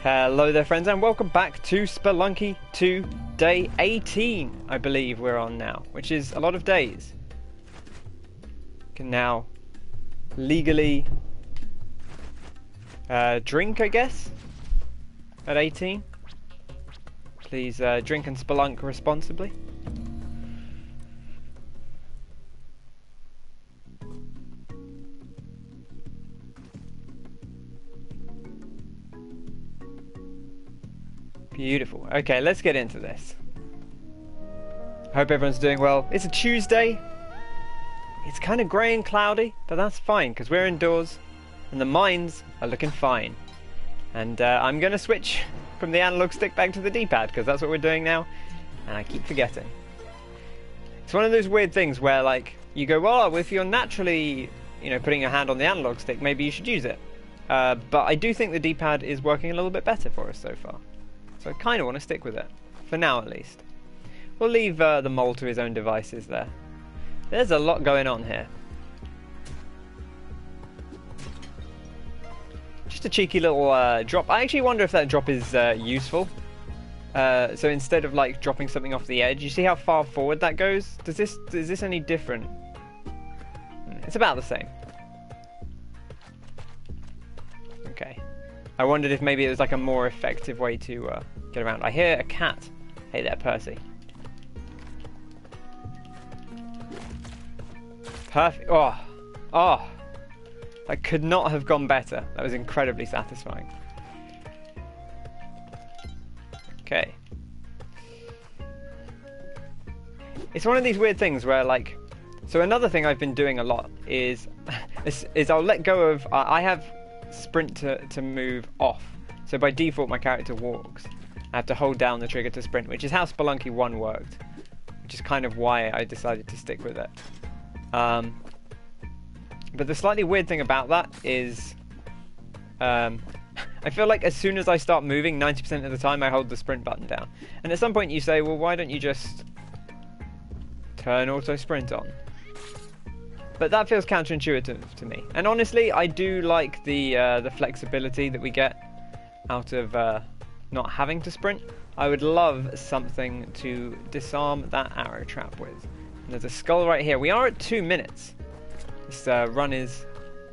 Hello there friends and welcome back to Spelunky 2 day 18 I believe we're on now, which is a lot of days. Can now legally drink I guess at 18. Please drink and spelunk responsibly. Beautiful. Okay, let's get into this. Hope everyone's doing well. It's a Tuesday. It's kind of grey and cloudy, but that's fine because we're indoors and the mines are looking fine. And I'm going to switch from the analog stick back to the D-pad because that's what we're doing now, and I keep forgetting. It's one of those weird things where, like, you go, well, if you're naturally, putting your hand on the analog stick, maybe you should use it. But I do think the D-pad is working a little bit better for us so far. So I kind of want to stick with it, for now at least. We'll leave the mole to his own devices there. There's a lot going on here. Just a cheeky little drop. I actually wonder if that drop is useful. So instead of like dropping something off the edge, you see how far forward that goes? Is this any different? It's about the same. Okay. I wondered if maybe it was like a more effective way to get around. I hear a cat. Hey there, Percy. Perfect. Oh. That could not have gone better. That was incredibly satisfying. Okay. It's one of these weird things where, like, so another thing I've been doing a lot is I'll let go of. I have sprint to move off, so by default my character walks. I have to hold down the trigger to sprint, which is how Spelunky 1 worked, which is kind of why I decided to stick with it. But the slightly weird thing about that is I feel like as soon as I start moving, 90% of the time I hold the sprint button down, and at some point you say, well, why don't you just turn auto sprint on? But that feels counterintuitive to me. And honestly, I do like the flexibility that we get out of not having to sprint. I would love something to disarm that arrow trap with. And there's a skull right here. We are at 2 minutes. This run is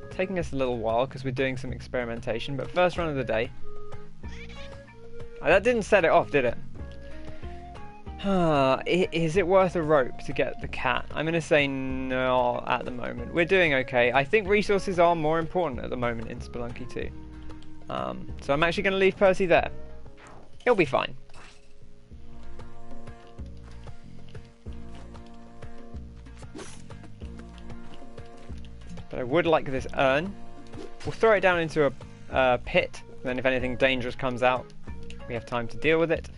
taking us a little while because we're doing some experimentation. But first run of the day. That didn't set it off, did it? Is it worth a rope to get the cat? I'm going to say no at the moment. We're doing okay. I think resources are more important at the moment in Spelunky 2. So I'm actually going to leave Percy there. He'll be fine. But I would like this urn. We'll throw it down into a pit. Then if anything dangerous comes out, we have time to deal with it.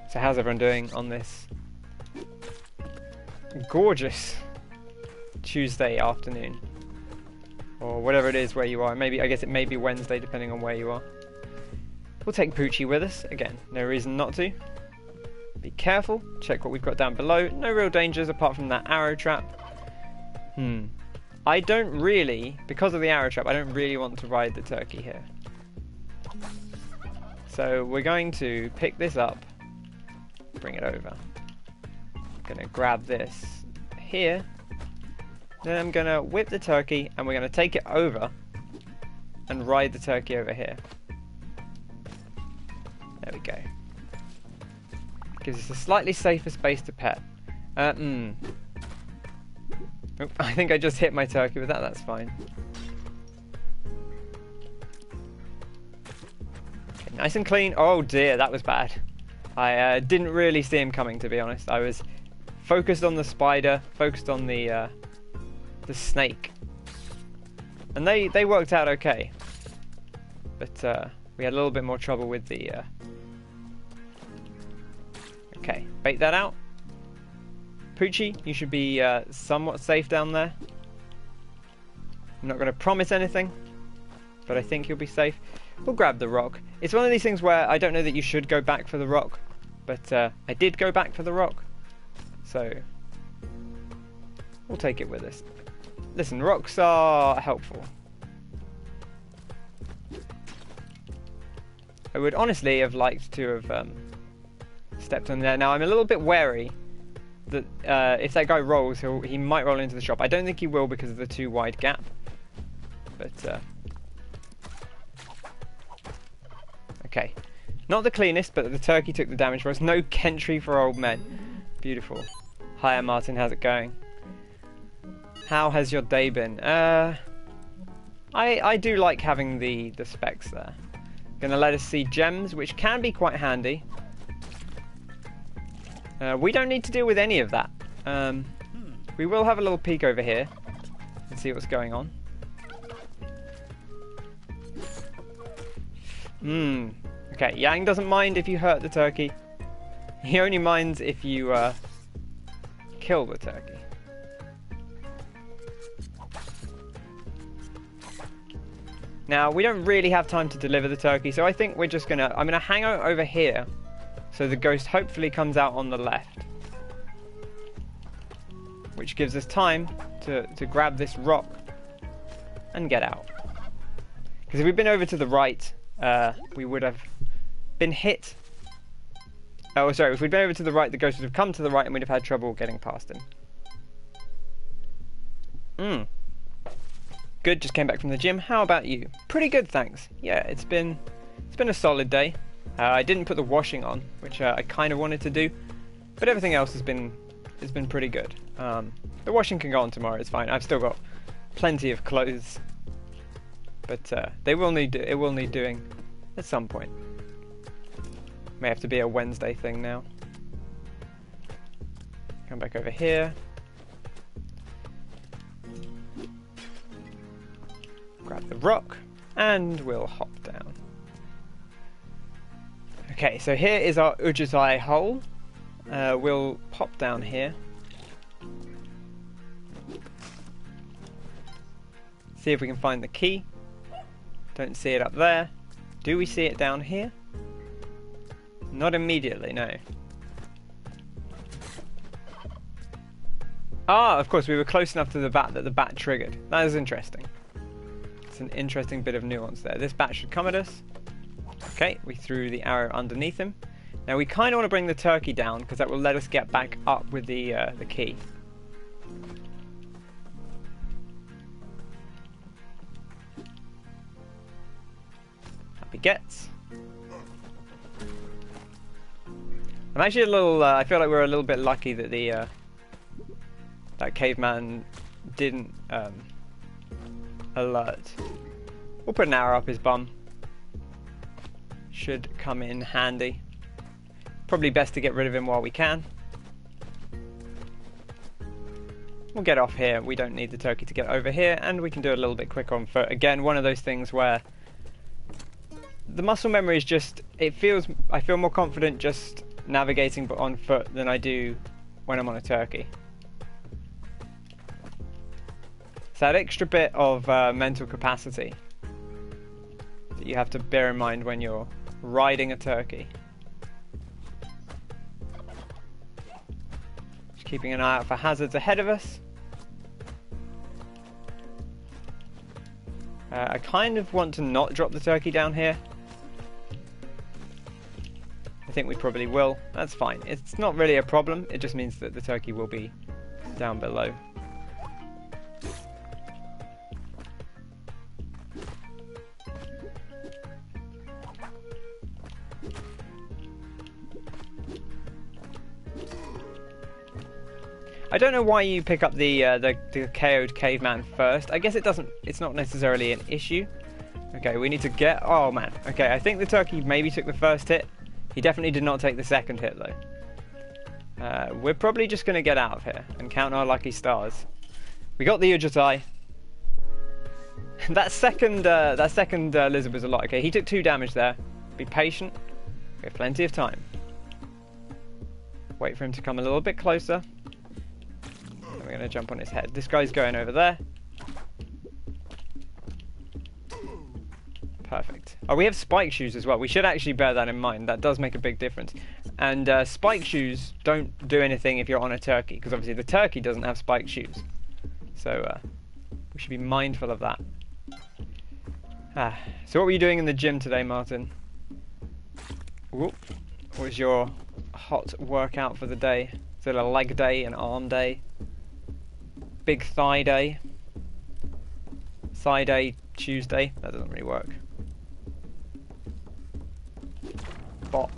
So how's everyone doing on this gorgeous Tuesday afternoon? Or whatever it is where you are. Maybe, I guess it may be Wednesday depending on where you are. We'll take Poochie with us. Again, no reason not to. Be careful. Check what we've got down below. No real dangers apart from that arrow trap. I don't really, because of the arrow trap, I don't really want to ride the turkey here. So we're going to pick this up. Bring it over. I'm gonna grab this here. Then I'm gonna whip the turkey and we're gonna take it over and ride the turkey over here. There we go. Gives us a slightly safer space to pet. Oh, I think I just hit my turkey with that, that's fine. Okay, nice and clean. Oh dear, that was bad. I didn't really see him coming, to be honest. I was focused on the spider, focused on the snake, and they worked out okay. But we had a little bit more trouble with the. Okay, bait that out. Poochie, you should be somewhat safe down there. I'm not going to promise anything, but I think you'll be safe. We'll grab the rock. It's one of these things where I don't know that you should go back for the rock, but I did go back for the rock, so we'll take it with us. Listen, rocks are helpful. I would honestly have liked to have stepped on there. Now I'm a little bit wary that if that guy rolls, he might roll into the shop. I don't think he will because of the too wide gap. But okay, not the cleanest, but the turkey took the damage for us. No Kentry for old men. Beautiful. Hiya Martin, how's it going? How has your day been? I do like having the specs there. Gonna let us see gems, which can be quite handy. We don't need to deal with any of that. We will have a little peek over here and see what's going on. Okay, Yang doesn't mind if you hurt the turkey. He only minds if you kill the turkey. Now, we don't really have time to deliver the turkey, so I think we're just gonna... I'm gonna hang out over here, so the ghost hopefully comes out on the left. Which gives us time to grab this rock and get out. Because if we'd been over to the right, we would have been hit. Oh, sorry, if we'd been over to the right, the ghost would have come to the right and we'd have had trouble getting past him. Good, just came back from the gym. How about you? Pretty good, thanks. Yeah, it's been a solid day. I didn't put the washing on, which I kind of wanted to do, but everything else has been pretty good. The washing can go on tomorrow. It's fine. I've still got plenty of clothes, but it will need doing at some point. May have to be a Wednesday thing now. Come back over here. Grab the rock, and we'll hop down. Okay, so here is our Ujjatai hole. We'll pop down here. See if we can find the key. Don't see it up there. Do we see it down here? Not immediately, no. Ah, of course, we were close enough to the bat that the bat triggered. That is interesting. It's an interesting bit of nuance there. This bat should come at us. Okay, we threw the arrow underneath him. Now we kind of want to bring the turkey down because that will let us get back up with the key. Up he gets. I'm actually a little. I feel like we're a little bit lucky that the that caveman didn't alert. We'll put an arrow up his bum. Should come in handy. Probably best to get rid of him while we can. We'll get off here. We don't need the turkey to get over here, and we can do a little bit quicker on foot. Again, one of those things where the muscle memory is just. I feel more confident just navigating on foot than I do when I'm on a turkey. It's that extra bit of mental capacity that you have to bear in mind when you're riding a turkey. Just keeping an eye out for hazards ahead of us. I kind of want to not drop the turkey down here. I think we probably will. That's fine. It's not really a problem. It just means that the turkey will be down below. I don't know why you pick up the KO'd caveman first. I guess it's not necessarily an issue. Okay, we need to get... Oh man. Okay, I think the turkey maybe took the first hit. He definitely did not take the second hit though. We're probably just going to get out of here and count our lucky stars. We got the Ujjatai. that second lizard was a lot. Okay, he took 2 damage there. Be patient. We have plenty of time. Wait for him to come a little bit closer. We're going to jump on his head. This guy's going over there. Perfect. Oh, we have spike shoes as well. We should actually bear that in mind. That does make a big difference. And spike shoes don't do anything if you're on a turkey, because obviously the turkey doesn't have spike shoes. So we should be mindful of that. So what were you doing in the gym today, Martin? What was your hot workout for the day? Is it a leg day, an arm day, big thigh day, thigh day Tuesday? That doesn't really work. Bop.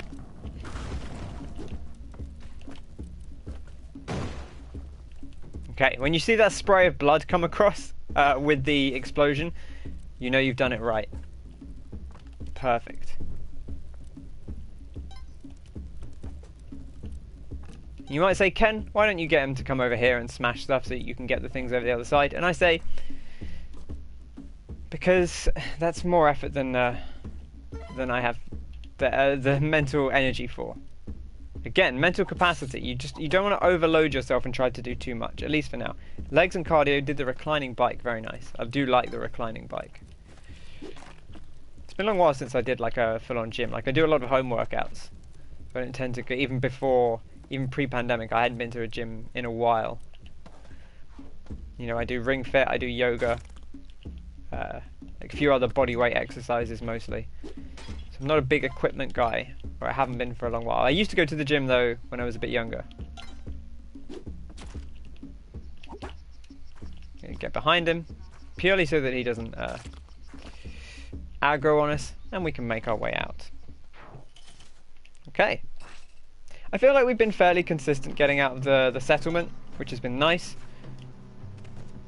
Okay, when you see that spray of blood come across with the explosion, you know you've done it right. Perfect. You might say, Ken, why don't you get him to come over here and smash stuff so that you can get the things over the other side? And I say, because that's more effort than I have the mental energy for. Again, mental capacity. You don't want to overload yourself and try to do too much, at least for now. Legs and cardio did the reclining bike, very nice. I do like the reclining bike. It's been a long while since I did like a full-on gym. Like I do a lot of home workouts. I don't tend to go, even pre-pandemic, I hadn't been to a gym in a while. You know, I do ring fit, I do yoga, like a few other body weight exercises mostly. So I'm not a big equipment guy, or I haven't been for a long while. I used to go to the gym though when I was a bit younger. Gonna get behind him, purely so that he doesn't aggro on us, and we can make our way out. Okay. I feel like we've been fairly consistent getting out of the settlement, which has been nice.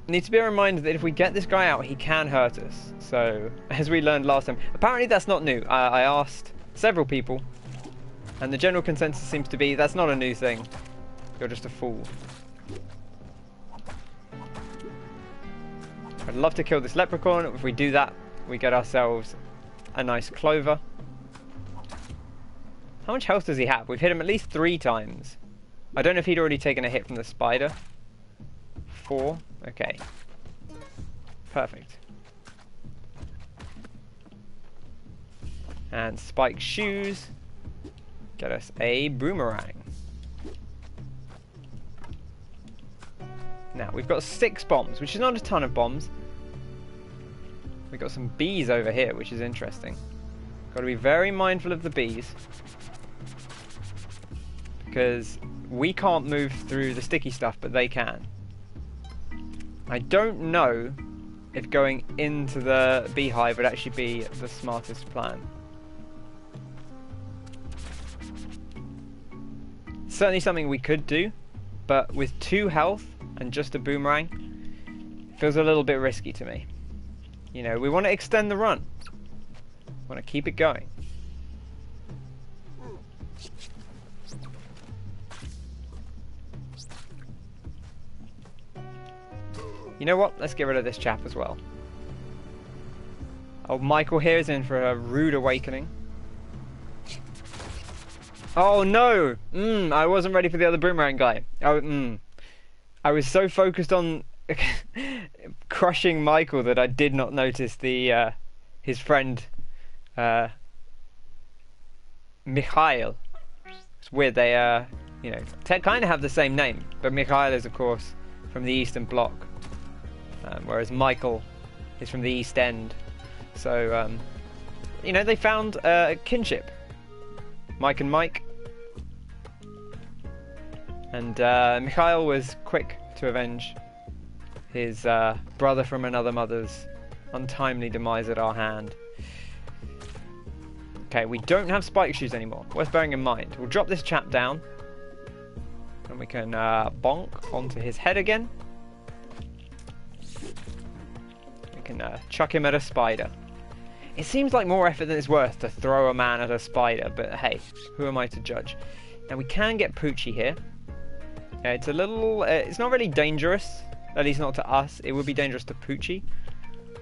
Need to be reminded that if we get this guy out, he can hurt us. So, as we learned last time, apparently that's not new. I asked several people, and the general consensus seems to be that's not a new thing. You're just a fool. I'd love to kill this leprechaun. If we do that, we get ourselves a nice clover. How much health does he have? We've hit him at least 3 times. I don't know if he'd already taken a hit from the spider. 4. Okay. Perfect. And spiked shoes. Get us a boomerang. Now, we've got 6 bombs, which is not a ton of bombs. We've got some bees over here, which is interesting. Got to be very mindful of the bees. Because we can't move through the sticky stuff, but they can. I don't know if going into the beehive would actually be the smartest plan. Certainly something we could do, but with 2 health and just a boomerang, it feels a little bit risky to me. You know, we want to extend the run. We want to keep it going. You know what? Let's get rid of this chap as well. Oh, Michael here is in for a rude awakening. Oh no! I wasn't ready for the other boomerang guy. I was so focused on crushing Michael that I did not notice the his friend Mikhail. It's weird. They you know, kind of have the same name, but Mikhail is of course from the Eastern Bloc. Whereas Michael is from the East End. So, you know, they found kinship. Mike and Mike. And Mikhail was quick to avenge his brother from another mother's untimely demise at our hand. Okay, we don't have spike shoes anymore. Worth bearing in mind. We'll drop this chap down. And we can bonk onto his head again. Chuck him at a spider. It seems like more effort than it's worth to throw a man at a spider, but hey, who am I to judge? Now we can get Poochie here. It's a little, it's not really dangerous, at least not to us. It would be dangerous to Poochie.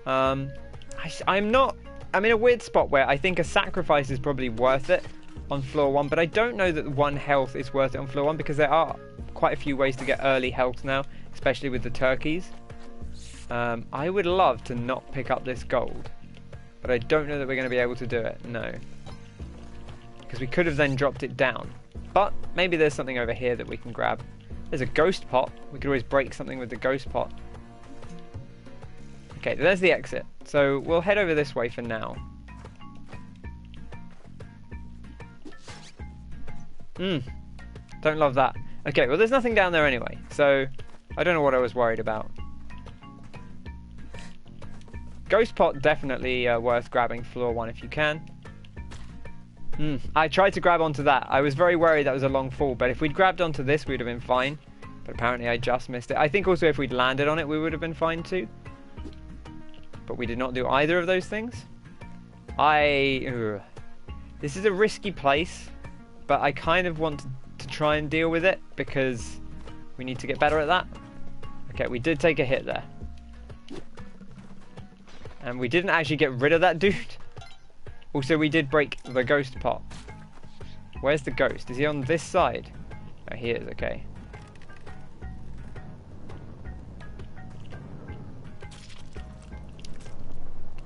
I'm in a weird spot where I think a sacrifice is probably worth it on floor 1, but I don't know that 1 health is worth it on floor 1 because there are quite a few ways to get early health now, especially with the turkeys. I would love to not pick up this gold, but I don't know that we're going to be able to do it, no. Because we could have then dropped it down. But maybe there's something over here that we can grab. There's a ghost pot. We could always break something with the ghost pot. Okay, there's the exit. So we'll head over this way for now. Don't love that. Okay, well there's nothing down there anyway, so I don't know what I was worried about. Ghost pot definitely worth grabbing floor 1 if you can. I tried to grab onto that. I was very worried that was a long fall, but if we'd grabbed onto this we would have been fine. But apparently I just missed it. I think also if we'd landed on it we would have been fine too. But we did not do either of those things. This is a risky place, but I kind of want to try and deal with it because we need to get better at that. Okay, we did take a hit there. And we didn't actually get rid of that dude. Also, we did break the ghost pot. Where's the ghost? Is he on this side? Oh, he is, okay.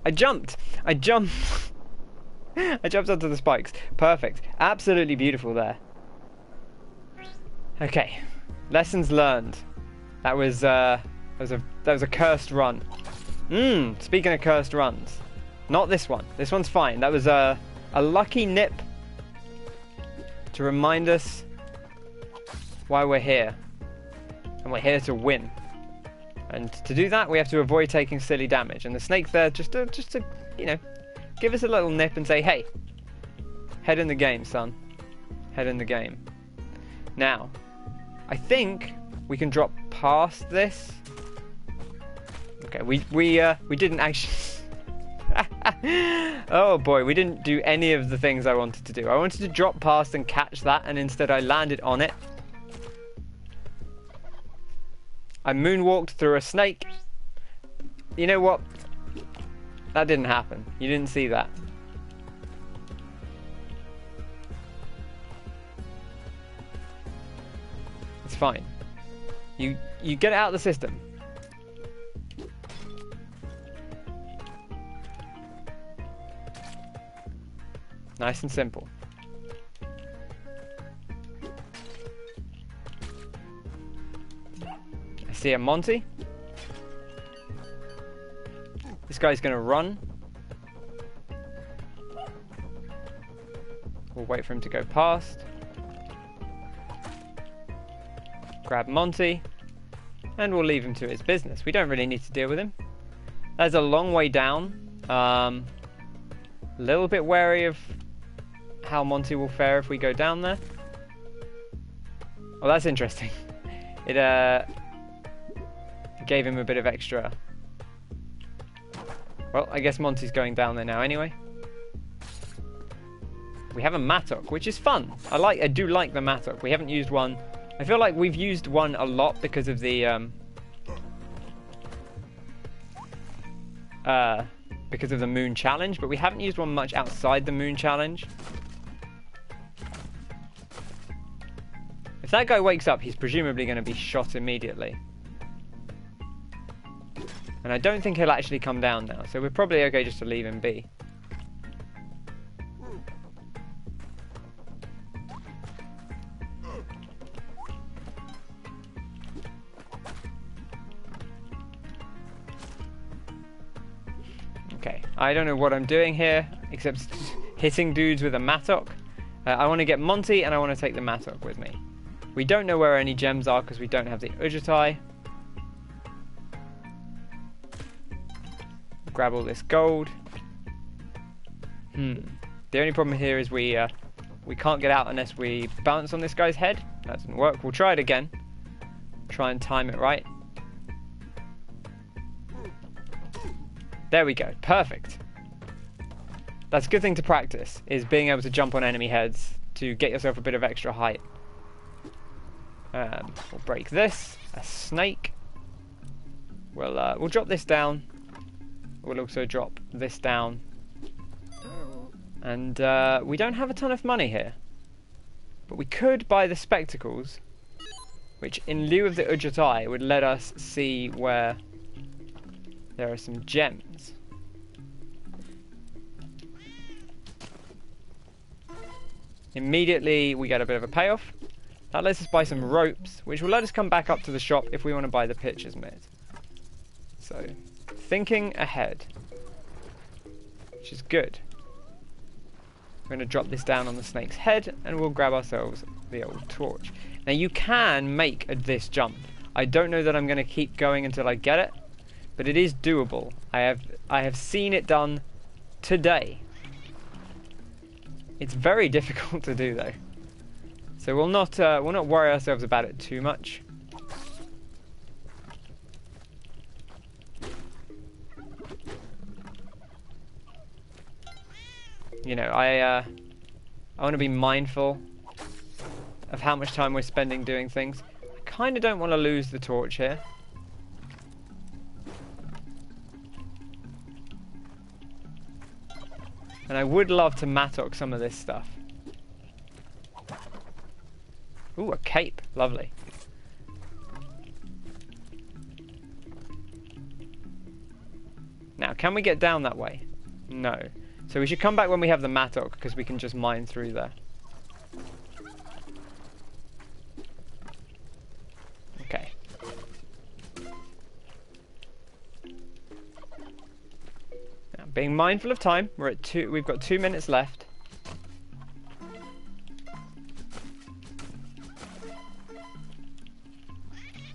I jumped! I jumped onto the spikes. Perfect. Absolutely beautiful there. Okay. Lessons learned. That was a cursed run. Speaking of cursed runs. Not this one. This one's fine. That was a lucky nip to remind us why we're here. And we're here to win. And to do that, we have to avoid taking silly damage. And the snake's there just to you know, give us a little nip and say, hey, head in the game, son. Head in the game. Now, I think we can drop past this. Okay, we didn't actually... Oh boy, we didn't do any of the things I wanted to do. I wanted to drop past and catch that, and instead I landed on it. I moonwalked through a snake. You know what? That didn't happen. You didn't see that. It's fine. You get it out of the system. Nice and simple. I see a Monty. This guy's gonna run. We'll wait for him to go past. Grab Monty. And we'll leave him to his business. We don't really need to deal with him. There's a long way down. A little bit wary of how Monty will fare if we go down there. Well, that's interesting. It gave him a bit of extra. Well, I guess Monty's going down there now anyway. We have a mattock, which is fun. I do like the mattock. We haven't used one. I feel like we've used one a lot because of the moon challenge, but we haven't used one much outside the moon challenge. If that guy wakes up, he's presumably going to be shot immediately. And I don't think he'll actually come down now, so we're probably okay just to leave him be. Okay, I don't know what I'm doing here, except hitting dudes with a mattock. I want to get Monty, and I want to take the mattock with me. We don't know where any gems are because we don't have the Ujitai. Grab all this gold. The only problem here is we can't get out unless we bounce on this guy's head. That doesn't work. We'll try it again. Try and time it right. There we go. Perfect. That's a good thing to practice, is being able to jump on enemy heads to get yourself a bit of extra height. We'll break this. A snake. We'll drop this down. We'll also drop this down. And we don't have a ton of money here. But we could buy the spectacles, which in lieu of the Ujitai would let us see where there are some gems. Immediately we get a bit of a payoff. That lets us buy some ropes, which will let us come back up to the shop if we want to buy the pitcher's mitt. So, thinking ahead, which is good. We're going to drop this down on the snake's head, and we'll grab ourselves the old torch. Now you can make this jump. I don't know that I'm going to keep going until I get it, but it is doable. I have seen it done today. It's very difficult to do though, so we'll not worry ourselves about it too much. You know, I want to be mindful of how much time we're spending doing things. I kind of don't want to lose the torch here. And I would love to mattock some of this stuff. Ooh, a cape. Lovely. Now, can we get down that way? No. So we should come back when we have the mattock, because we can just mine through there. Okay. Now, being mindful of time, we've got 2 minutes left.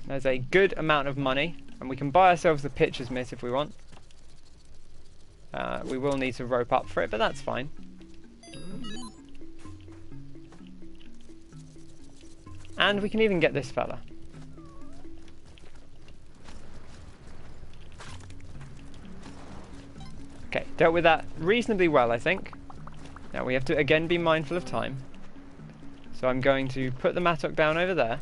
There's a good amount of money, and we can buy ourselves the pitcher's mitt if we want. We will need to rope up for it, but that's fine. And we can even get this fella. Okay, dealt with that reasonably well, I think. Now we have to again be mindful of time. So I'm going to put the mattock down over there.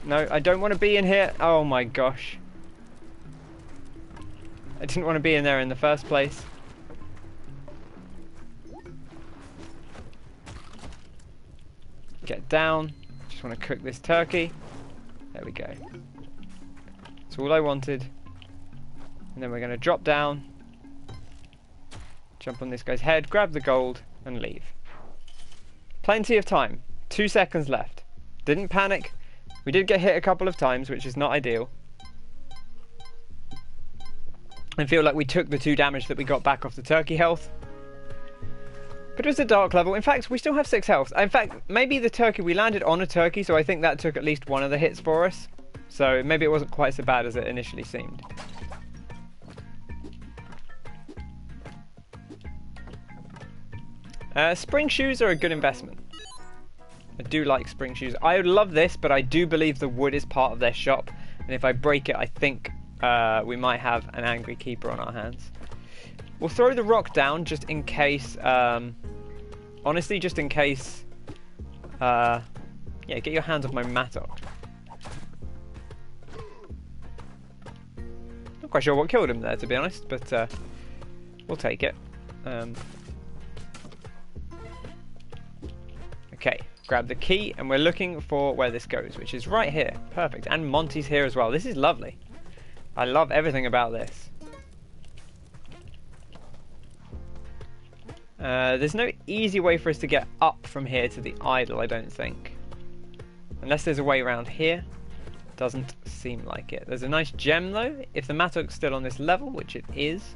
I don't want to be in here. Oh my gosh. I didn't want to be in there in the first place. Get down. Just want to cook this turkey. There we go. That's all I wanted. And then we're going to drop down. Jump on this guy's head, grab the gold, and leave. Plenty of time. 2 seconds left. Didn't panic. We did get hit a couple of times, which is not ideal. I feel like we took the 2 damage that we got back off the turkey health. But it was a dark level. In fact, we still have 6 health. In fact, maybe the turkey, we landed on a turkey, so I think that took at least one of the hits for us. So maybe it wasn't quite so bad as it initially seemed. Spring shoes are a good investment. I do like spring shoes. I love this, but I do believe the wood is part of their shop. And if I break it, I think we might have an angry keeper on our hands. We'll throw the rock down just in case, honestly, just in case, yeah, get your hands off my mattock. Not quite sure what killed him there, to be honest, but we'll take it. Okay, grab the key, and we're looking for where this goes, which is right here. Perfect, and Monty's here as well. This is lovely. I love everything about this. There's no easy way for us to get up from here to the idol, I don't think. Unless there's a way around here. Doesn't seem like it. There's a nice gem though, if the mattock's still on this level, which it is.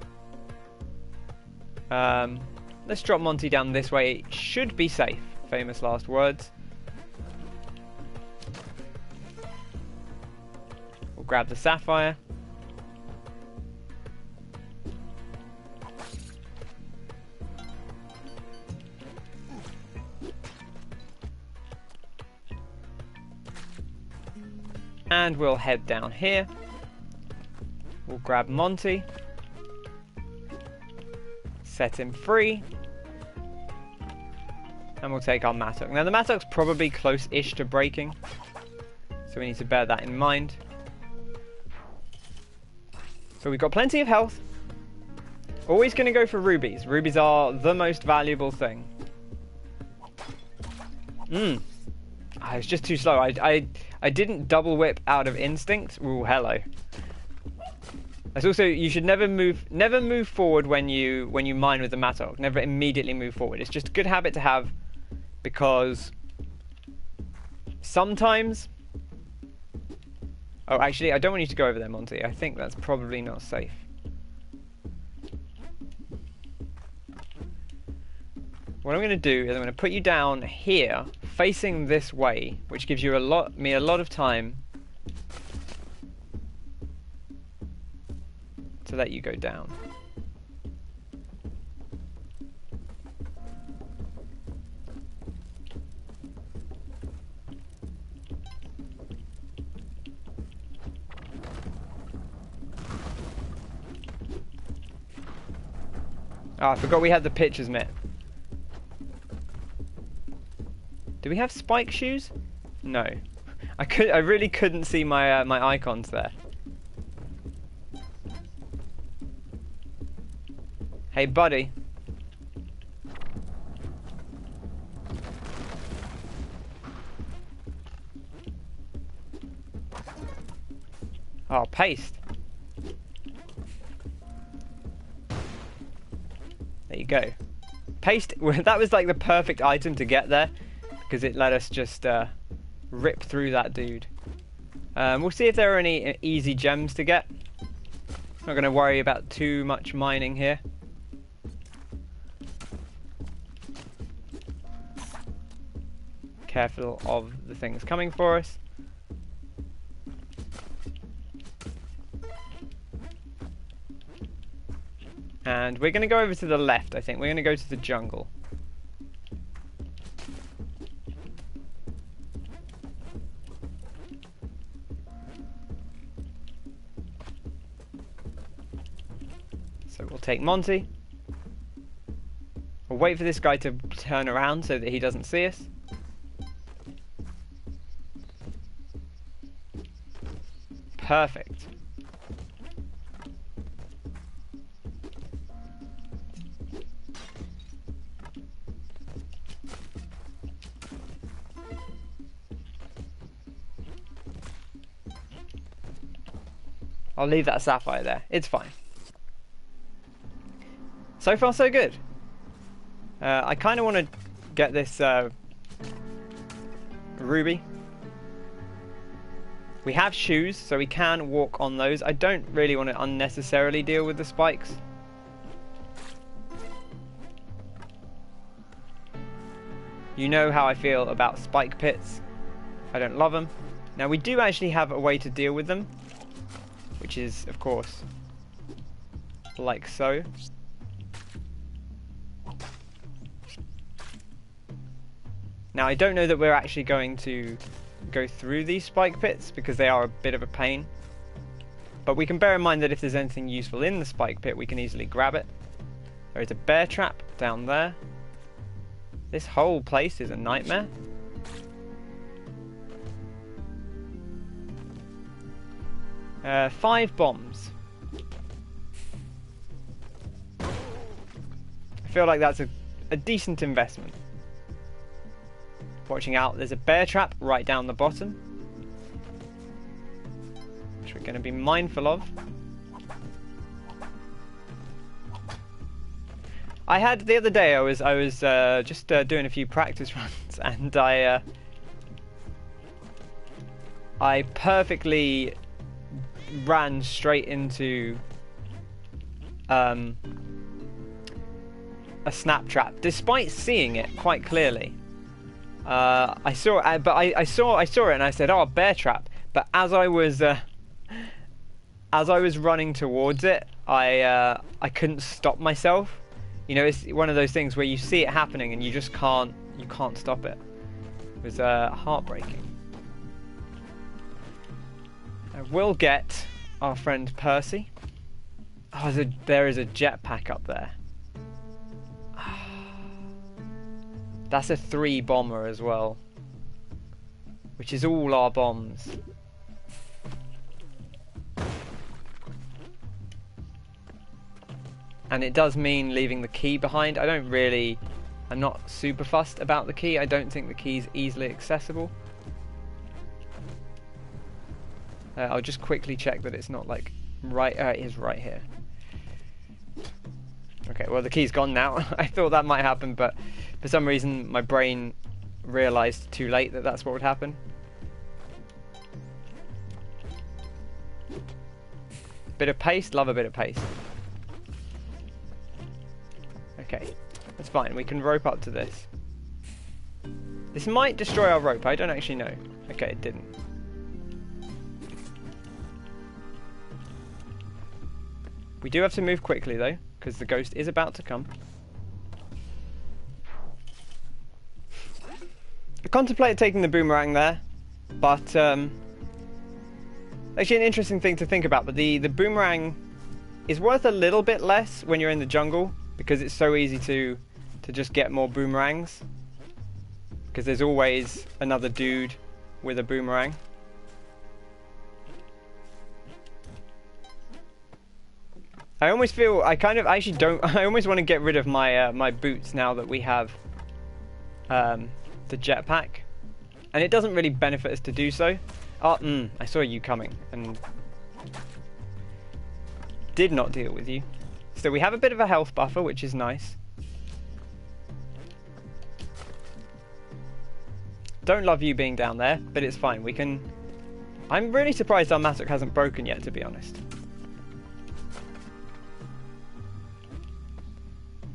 Let's drop Monty down this way. It should be safe. Famous last words. We'll grab the sapphire. And we'll head down here. We'll grab Monty. Set him free. And we'll take our mattock. Now the mattock's probably close-ish to breaking, so we need to bear that in mind. So we've got plenty of health. Always going to go for rubies. Rubies are the most valuable thing. It's just too slow. I didn't double whip out of instinct. Ooh, hello. That's also, you should never move forward when you mine with the mattock. Never immediately move forward. It's just a good habit to have, because sometimes... Oh, actually, I don't want you to go over there, Monty. I think that's probably not safe. what I'm going to do is I'm going to put you down here, facing this way, which gives you me a lot of time to let you go down. Oh, I forgot we had the pitcher's mitt. Do we have spike shoes? No. I really couldn't see my my icons there. Hey, buddy. Oh, paste. There you go. Paste, that was like the perfect item to get there, because it let us just rip through that dude. We'll see if there are any easy gems to get. Not going to worry about too much mining here. Careful of the things coming for us. And we're going to go over to the left, I think. We're going to go to the jungle. So we'll take Monty. We'll wait for this guy to turn around so that he doesn't see us. Perfect. I'll leave that sapphire there. It's fine. So far, so good. I kind of want to get this ruby. We have shoes, so we can walk on those. I don't really want to unnecessarily deal with the spikes. You know how I feel about spike pits. I don't love them. Now, we do actually have a way to deal with them, which is, of course, like so. Now, I don't know that we're actually going to go through these spike pits because they are a bit of a pain. But we can bear in mind that if there's anything useful in the spike pit, we can easily grab it. There is a bear trap down there. This whole place is a nightmare. Uh, 5 bombs. I feel like that's a decent investment. Watching out, there's a bear trap right down the bottom, which we're going to be mindful of. I had the other day. I was just doing a few practice runs, and I perfectly ran straight into a snap trap, despite seeing it quite clearly. I saw it, but I saw it, and I said, "Oh, bear trap!" But as I was running towards it, I couldn't stop myself. You know, it's one of those things where you see it happening and you just can't stop it. It was heartbreaking. We'll get our friend Percy. Oh, there is a jetpack up there. That's a 3 bomber as well, which is all our bombs. And it does mean leaving the key behind. I'm not super fussed about the key. I don't think the key is easily accessible. I'll just quickly check that it's not like right. It is right here. Okay, well the key's gone now. I thought that might happen, but for some reason my brain realised too late that that's what would happen. Bit of paste, love a bit of paste. Okay, That's fine, we can rope up to this. This might destroy our rope, I don't actually know. Okay, it didn't. We do have to move quickly though, because the ghost is about to come. I contemplated taking the boomerang there, but actually an interesting thing to think about, but the boomerang is worth a little bit less when you're in the jungle, because it's so easy to just get more boomerangs, because there's always another dude with a boomerang. I almost feel, I almost want to get rid of my my boots now that we have the jetpack, and it doesn't really benefit us to do so. Oh, I saw you coming and did not deal with you. So we have a bit of a health buffer, which is nice. Don't love you being down there, but it's fine. We can... I'm really surprised our mattock hasn't broken yet, to be honest.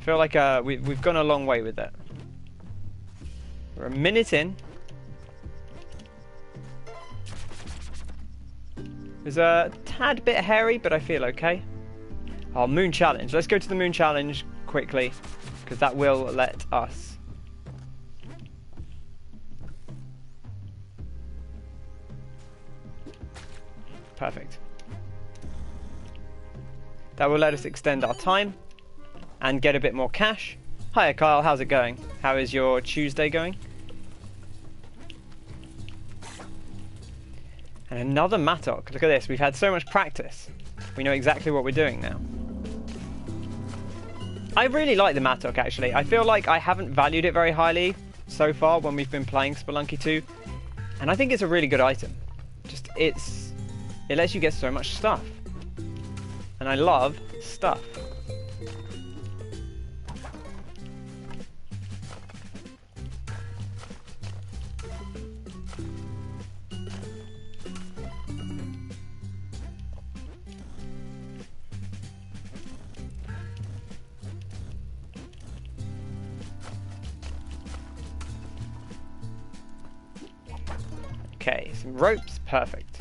I feel like we've gone a long way with that. We're a minute in. It's a tad bit hairy, but I feel okay. Oh, moon challenge. Let's go to the moon challenge quickly, because that will let us. Perfect. That will let us extend our time and get a bit more cash. Hiya Kyle, how's it going? How is your Tuesday going? And another mattock. Look at this, we've had so much practice. We know exactly what we're doing now. I really like the mattock actually. I feel like I haven't valued it very highly so far when we've been playing Spelunky 2. And I think it's a really good item. Just it lets you get so much stuff. And I love stuff. Okay, some ropes, perfect.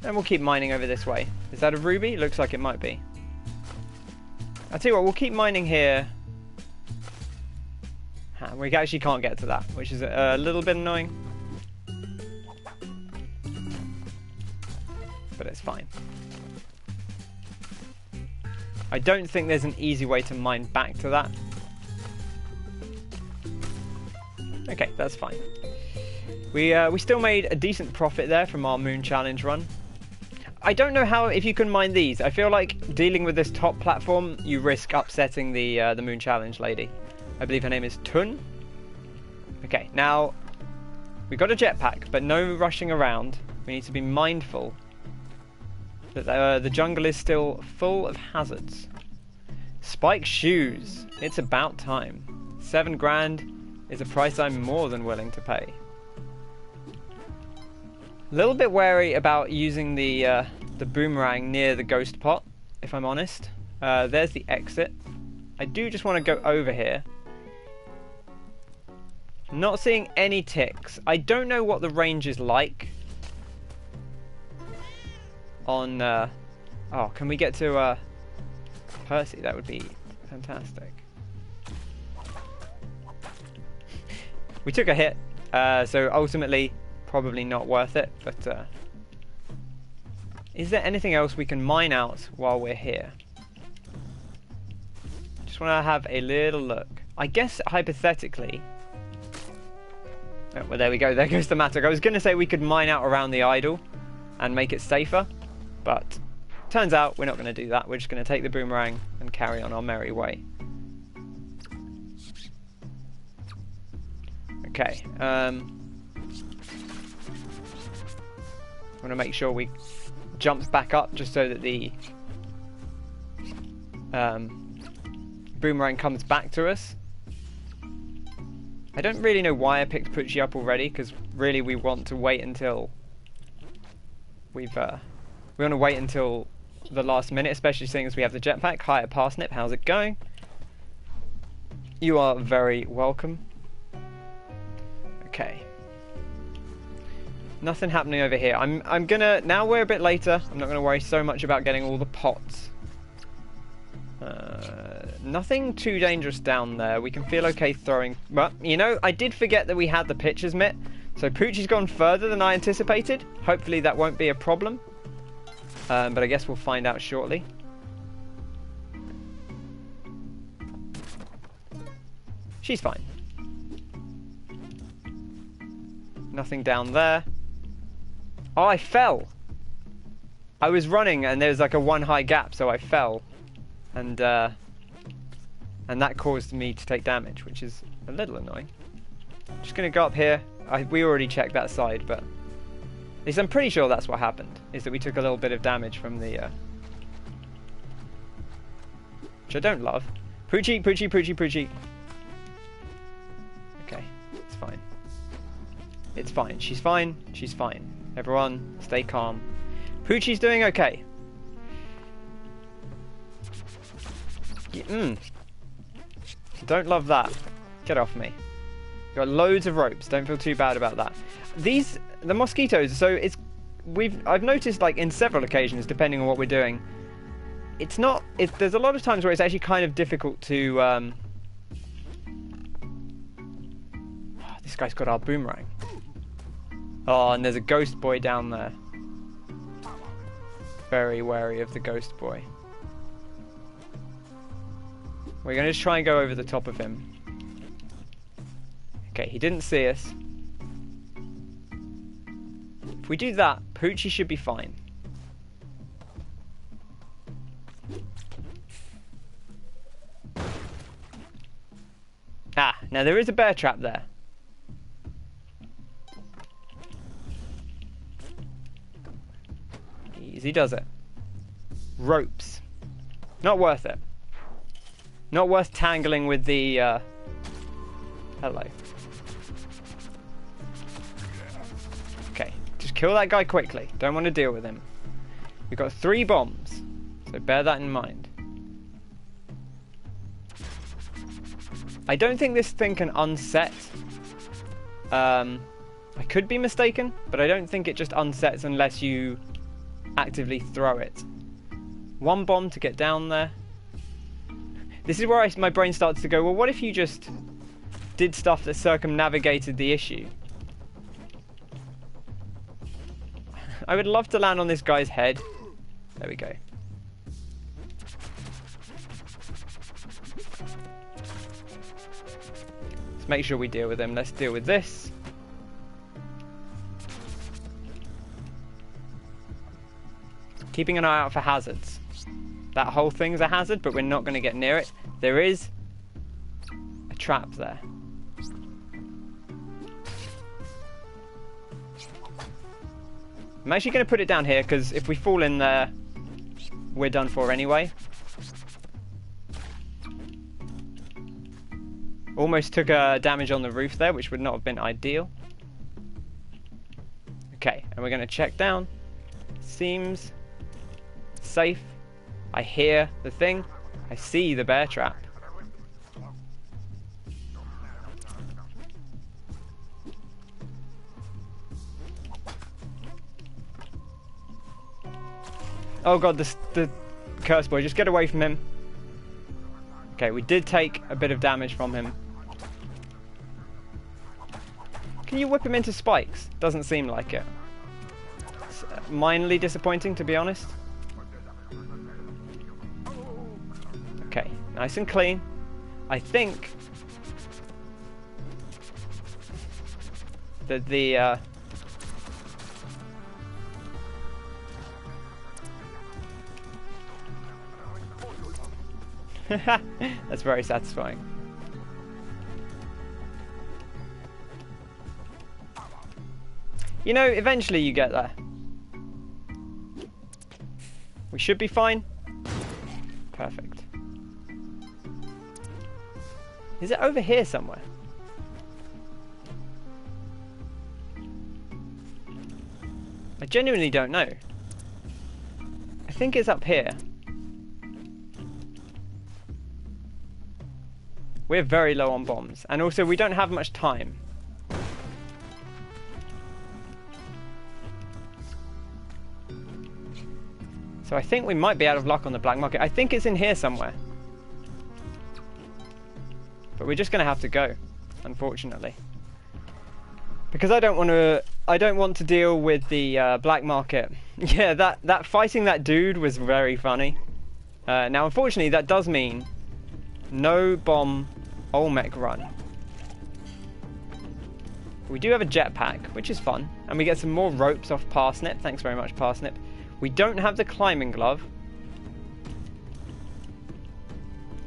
And we'll keep mining over this way. Is that a ruby? Looks like it might be. I'll tell you what, we'll keep mining here. We actually can't get to that, which is a little bit annoying. But it's fine. I don't think there's an easy way to mine back to that. Okay, that's fine. We still made a decent profit there from our moon challenge run. I don't know how, if you can mine these. I feel like dealing with this top platform, you risk upsetting the moon challenge lady. I believe her name is Tun. Okay, now we got a jetpack, but no rushing around. We need to be mindful that the jungle is still full of hazards. Spike shoes. It's about time. 7 grand is a price I'm more than willing to pay. A little bit wary about using the boomerang near the ghost pot, if I'm honest. There's the exit. I do just want to go over here. Not seeing any ticks. I don't know what the range is like on... oh, can we get to Percy? That would be fantastic. We took a hit, so ultimately... probably not worth it, but is there anything else we can mine out while we're here? Just want to have a little look. I guess hypothetically... oh, well, there we go. There goes the mattock. I was going to say we could mine out around the idol and make it safer, but turns out we're not going to do that. We're just going to take the boomerang and carry on our merry way. Okay, I want to make sure we jump back up just so that the boomerang comes back to us. I don't really know why I picked Pucci up already, because really we want to wait until we want to wait until the last minute, especially seeing as we have the jetpack. Hiya Parsnip, how's it going? You are very welcome. Okay. Nothing happening over here. I'm gonna, now we're a bit later, I'm not gonna worry so much about getting all the pots. Nothing too dangerous down there. We can feel okay throwing, but you know, I did forget that we had the pitcher's mitt. So Poochie's gone further than I anticipated. Hopefully that won't be a problem. But I guess we'll find out shortly. She's fine. Nothing down there. Oh, I fell. I was running and there was like a one high gap, so I fell. And that caused me to take damage, which is a little annoying. Just gonna go up here. We already checked that side, but at least I'm pretty sure that's what happened, is that we took a little bit of damage from the which I don't love. Poochie, Poochie, Poochie, Poochie. Okay, it's fine. It's fine. She's fine. She's fine. Everyone, stay calm. Poochie's doing okay. Don't love that. Get off me. Got loads of ropes. Don't feel too bad about that. The mosquitoes. So I've noticed, like, in several occasions, depending on what we're doing, there's a lot of times where it's actually kind of difficult to. This guy's got our boomerang. Oh, and there's a ghost boy down there. Very wary of the ghost boy. We're going to just try and go over the top of him. Okay, he didn't see us. If we do that, Poochie should be fine. Ah, now there is a bear trap there. Easy does it. Ropes. Not worth it. Not worth tangling with the, hello. Okay, just kill that guy quickly. Don't want to deal with him. We've got 3 bombs, so bear that in mind. I don't think this thing can unset. I could be mistaken, but I don't think it just unsets unless you actively throw it. 1 bomb to get down there. This is where my brain starts to go, well, what if you just did stuff that circumnavigated the issue? I would love to land on this guy's head. There we go. Let's make sure we deal with him. Let's deal with this. Keeping an eye out for hazards. That whole thing's a hazard, but we're not going to get near it. There is a trap there. I'm actually going to put it down here, because if we fall in there, we're done for anyway. Almost took damage on the roof there, which would not have been ideal. Okay, and we're going to check down. Seems safe. I hear the thing. I see the bear trap. Oh god, the curse boy. Just get away from him. Okay, we did take a bit of damage from him. Can you whip him into spikes? Doesn't seem like it. It's minorly disappointing, to be honest. Okay, nice and clean. I think that the that's very satisfying. You know, eventually you get there. We should be fine. Perfect. Is it over here somewhere? I genuinely don't know. I think it's up here. We're very low on bombs. And also, we don't have much time. So I think we might be out of luck on the black market. I think it's in here somewhere. But we're just going to have to go, unfortunately. Because I don't want to deal with the black market. Yeah, that fighting that dude was very funny. Now, unfortunately, that does mean no bomb Olmec run. We do have a jetpack, which is fun. And we get some more ropes off Parsnip. Thanks very much, Parsnip. We don't have the climbing glove.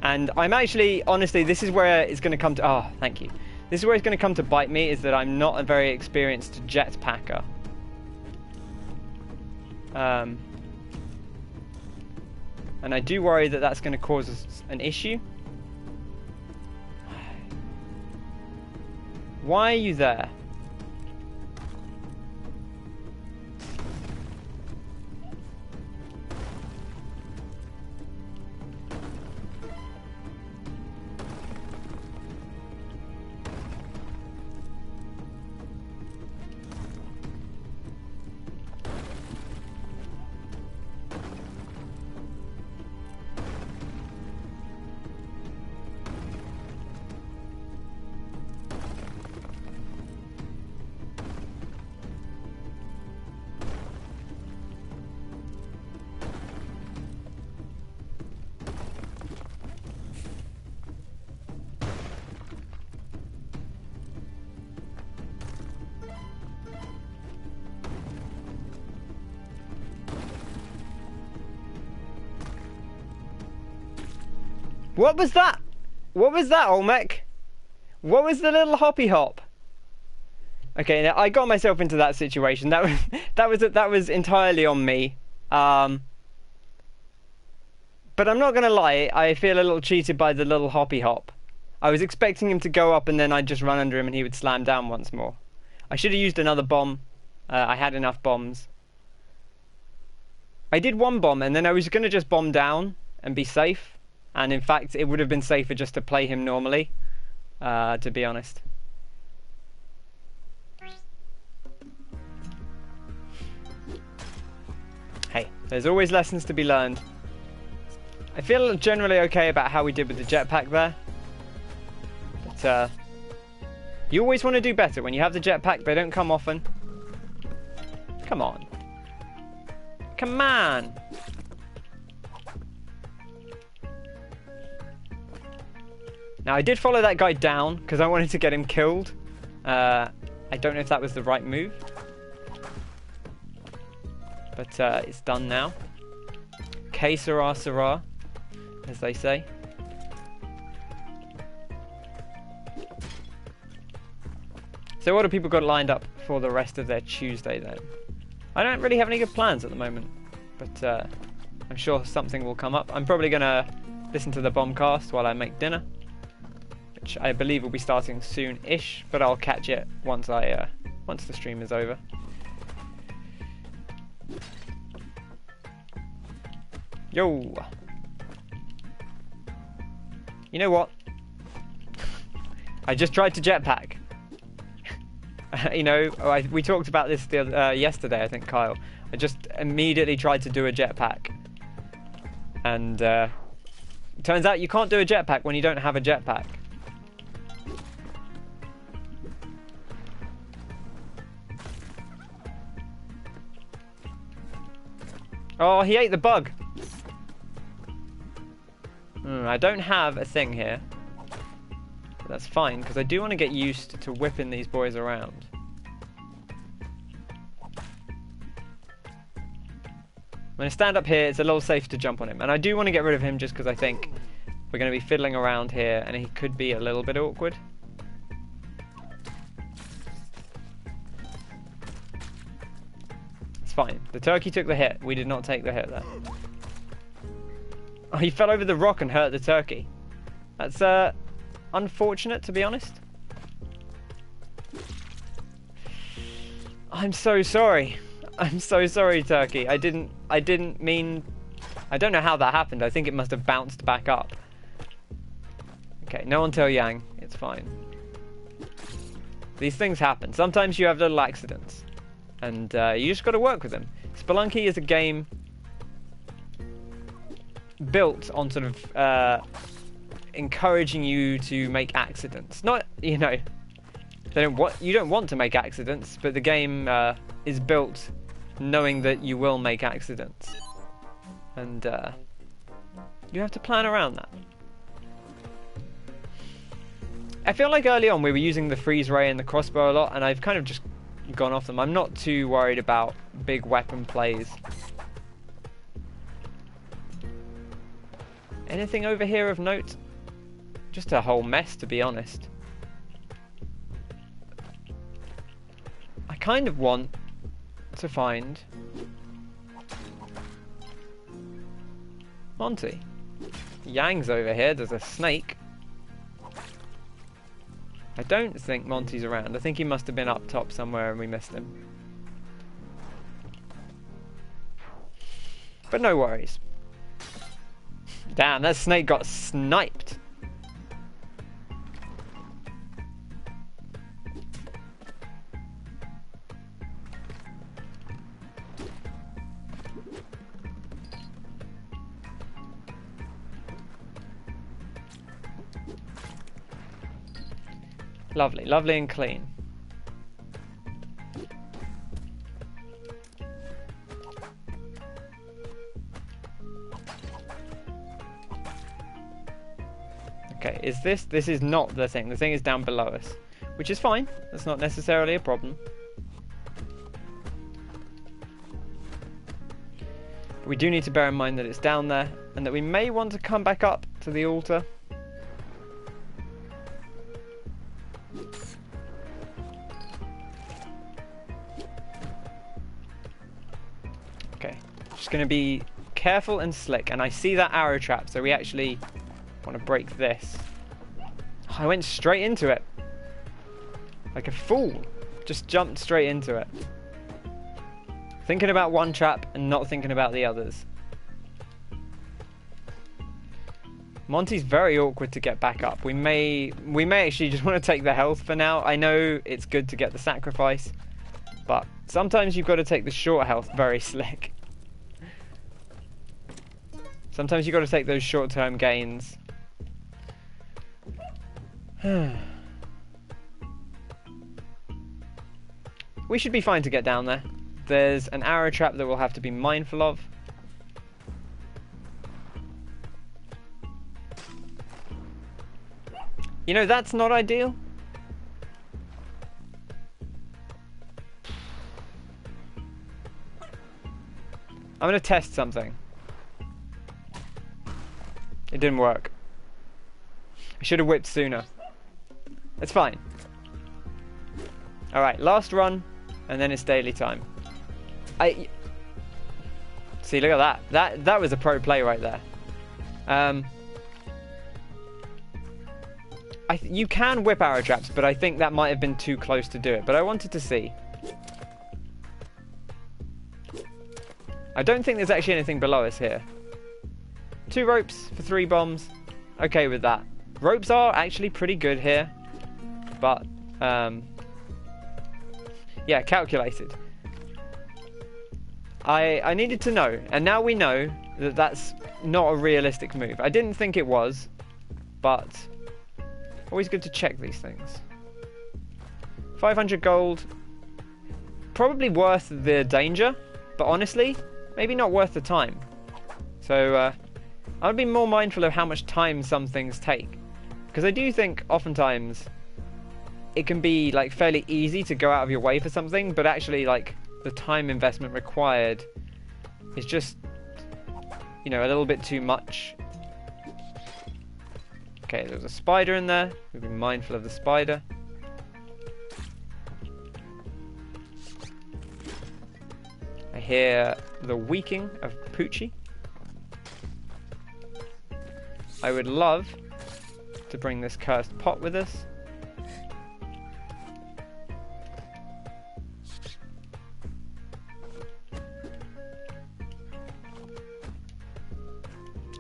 And I'm actually, honestly, this is where it's going to come to... Oh, thank you. This is where it's going to come to bite me, is that I'm not a very experienced jetpacker. And I do worry that that's going to cause us an issue. Why are you there? What was that? What was that, Olmec? What was the little hoppy hop? Okay, now I got myself into that situation. That was entirely on me. But I'm not gonna lie, I feel a little cheated by the little hoppy hop. I was expecting him to go up and then I'd just run under him and he would slam down once more. I should have used another bomb. I had enough bombs. I did one bomb and then I was gonna just bomb down and be safe. And in fact, it would have been safer just to play him normally, to be honest. Hey, there's always lessons to be learned. I feel generally okay about how we did with the jetpack there. But, you always want to do better. When you have the jetpack, they don't come often. Come on. Come on! Now, I did follow that guy down because I wanted to get him killed. I don't know if that was the right move. But it's done now. Que sera, sera, as they say. So what have people got lined up for the rest of their Tuesday then? I don't really have any good plans at the moment. But I'm sure something will come up. I'm probably going to listen to the bombcast while I make dinner. Which I believe will be starting soon-ish, but I'll catch it once once the stream is over. Yo! You know what? I just tried to jetpack. You know, we talked about this yesterday, I think, Kyle. I just immediately tried to do a jetpack. And turns out you can't do a jetpack when you don't have a jetpack. Oh, he ate the bug. I don't have a thing here. But that's fine, because I do want to get used to whipping these boys around. I'm going to stand up here. It's a little safe to jump on him. And I do want to get rid of him just because I think we're going to be fiddling around here and he could be a little bit awkward. It's fine. The turkey took the hit. We did not take the hit there. Oh, he fell over the rock and hurt the turkey. That's unfortunate, to be honest. I'm so sorry. I'm so sorry, turkey. I didn't mean... I don't know how that happened. I think it must have bounced back up. Okay, no one tell Yang. It's fine. These things happen. Sometimes you have little accidents. And you just got to work with them. Spelunky is a game built on sort of encouraging you to make accidents. Not, you know, you don't want to make accidents, but the game is built knowing that you will make accidents. And you have to plan around that. I feel like early on we were using the freeze ray and the crossbow a lot, and I've kind of just gone off them. I'm not too worried about big weapon plays. Anything over here of note? Just a whole mess, to be honest. I kind of want to find Monty. Yang's over here. There's a snake. I don't think Monty's around. I think he must have been up top somewhere and we missed him. But no worries. Damn, that snake got sniped. Lovely, lovely and clean. Okay, this is not the thing. The thing is down below us, which is fine. That's not necessarily a problem. But we do need to bear in mind that it's down there and that we may want to come back up to the altar. Okay, just going to be careful and slick. And I see that arrow trap, so we actually want to break this. I went straight into it. Like a fool. Just jumped straight into it. Thinking about one trap and not thinking about the others. Monty's very awkward to get back up. We may actually just want to take the health for now. I know it's good to get the sacrifice, but sometimes you've got to take the short health very slick. Sometimes you've got to take those short-term gains. We should be fine to get down there. There's an arrow trap that we'll have to be mindful of. You know, that's not ideal. I'm going to test something. It didn't work. I should have whipped sooner. It's fine. Alright, last run, and then it's daily time. See, look at that. That was a pro play right there. You can whip arrow traps, but I think that might have been too close to do it. But I wanted to see. I don't think there's actually anything below us here. 2 ropes for 3 bombs. Okay with that. Ropes are actually pretty good here. But, yeah, calculated. I needed to know. And now we know that that's not a realistic move. I didn't think it was. But always good to check these things. 500 gold. Probably worth the danger. But honestly, maybe not worth the time. So, I'll be more mindful of how much time some things take. Because I do think oftentimes it can be like fairly easy to go out of your way for something, but actually like the time investment required is just, you know, a little bit too much. Okay, there's a spider in there. We'll be mindful of the spider. I hear the weaking of Poochie. I would love to bring this cursed pot with us.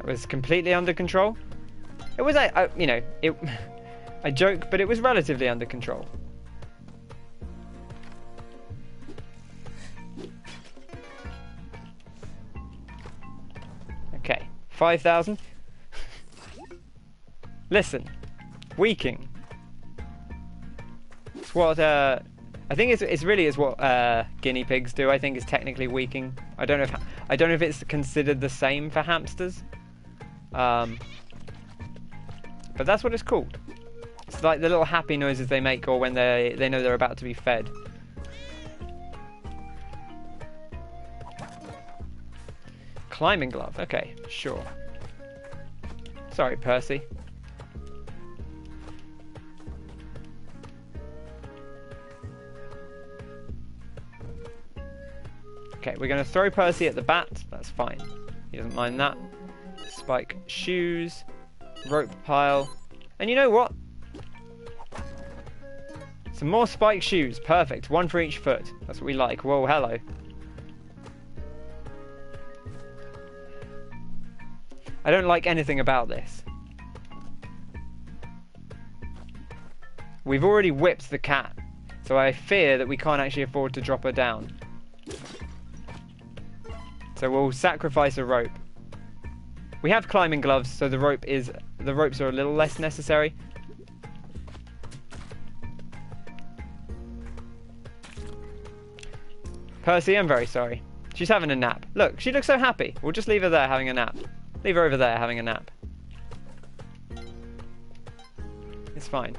It was completely under control. It was, you know, I joke, but it was relatively under control. Okay, 5,000. Listen, weaking. It's what I think it's really is what guinea pigs do. I think is technically weaking. I don't know if it's considered the same for hamsters. But that's what it's called. It's like the little happy noises they make, or when they know they're about to be fed. Climbing glove. Okay, sure. Sorry, Percy. Okay, we're going to throw Percy at the bat. That's fine. He doesn't mind that. Spike shoes. Rope pile. And you know what? Some more spike shoes. Perfect. One for each foot. That's what we like. Whoa, hello. I don't like anything about this. We've already whipped the cat, so I fear that we can't actually afford to drop her down. So we'll sacrifice a rope. We have climbing gloves, so the ropes are a little less necessary. Percy, I'm very sorry. She's having a nap. Look, she looks so happy. We'll just leave her there having a nap. Leave her over there having a nap. It's fine.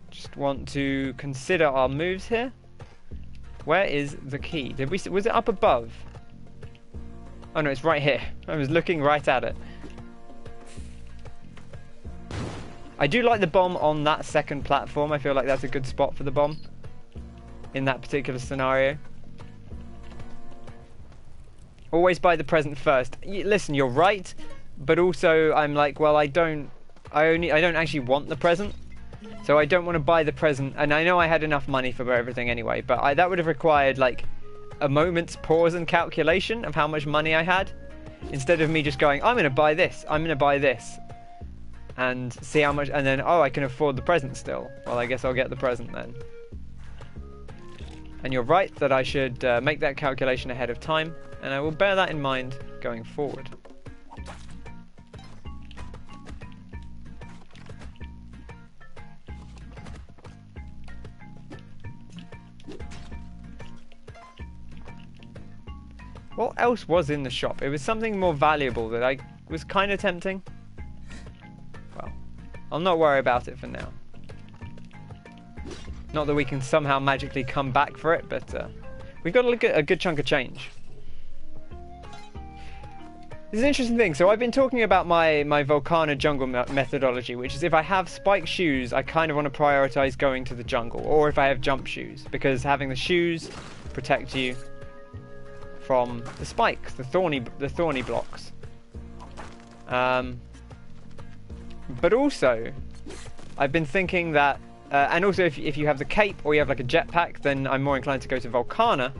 Just want to consider our moves here. Where is the key? Was it up above? Oh no, it's right here. I was looking right at it. I do like the bomb on that second platform. I feel like that's a good spot for the bomb in that particular scenario. Always buy the present first. Listen, you're right, but also I'm like, well, I don't actually want the present, so I don't want to buy the present. And I know I had enough money for everything anyway, but that would have required like a moment's pause and calculation of how much money I had, instead of me just going, I'm going to buy this, I'm going to buy this, and see how much, and then, oh, I can afford the present still. Well, I guess I'll get the present then. And you're right that I should make that calculation ahead of time, and I will bear that in mind going forward. What else was in the shop? It was something more valuable that I was kind of tempting. Well, I'll not worry about it for now. Not that we can somehow magically come back for it, but we've got a good chunk of change. This is an interesting thing. So I've been talking about my Volcana jungle methodology, which is if I have spike shoes, I kind of want to prioritize going to the jungle, or if I have jump shoes, because having the shoes protect you from the spikes, the thorny blocks. But also, I've been thinking that, and also if you have the cape or you have like a jetpack, then I'm more inclined to go to Volcana,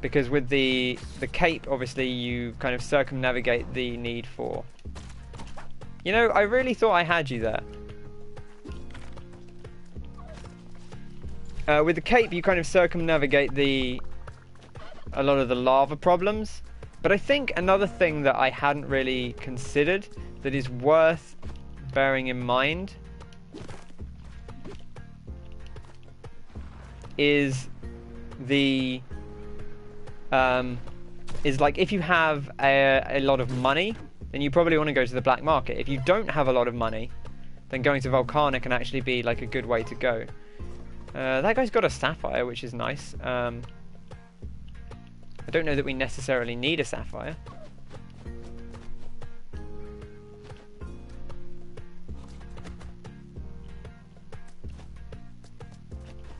because with the cape, obviously you kind of circumnavigate the need for. You know, I really thought I had you there. With the cape, you kind of circumnavigate a lot of the lava problems, but I think another thing that I hadn't really considered that is worth bearing in mind is like if you have a lot of money, then you probably want to go to the black market. If you don't have a lot of money, then going to Volcana can actually be like a good way to go. That guy's got a sapphire, which is nice. I don't know that we necessarily need a sapphire.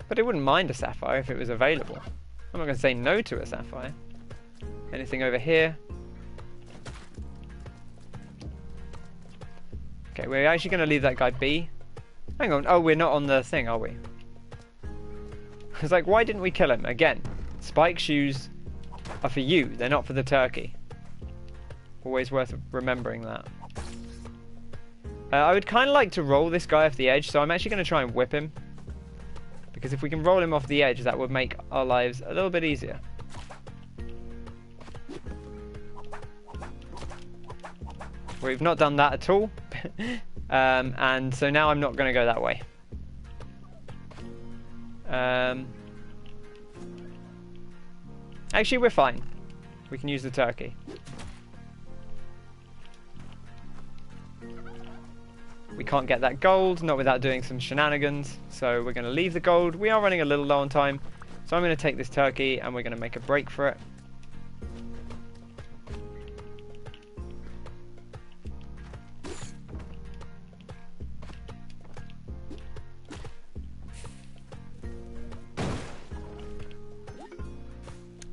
But I wouldn't mind a sapphire if it was available. I'm not going to say no to a sapphire. Anything over here? Okay, we're actually going to leave that guy be. Hang on. Oh, we're not on the thing, are we? It's like, why didn't we kill him? Again, spike shoes are for you. They're not for the turkey. Always worth remembering that. I would kind of like to roll this guy off the edge, so I'm actually going to try and whip him. Because if we can roll him off the edge, that would make our lives a little bit easier. We've not done that at all. And so now I'm not going to go that way. Actually, we're fine. We can use the turkey. We can't get that gold, not without doing some shenanigans. So we're going to leave the gold. We are running a little low on time. So I'm going to take this turkey and we're going to make a break for it.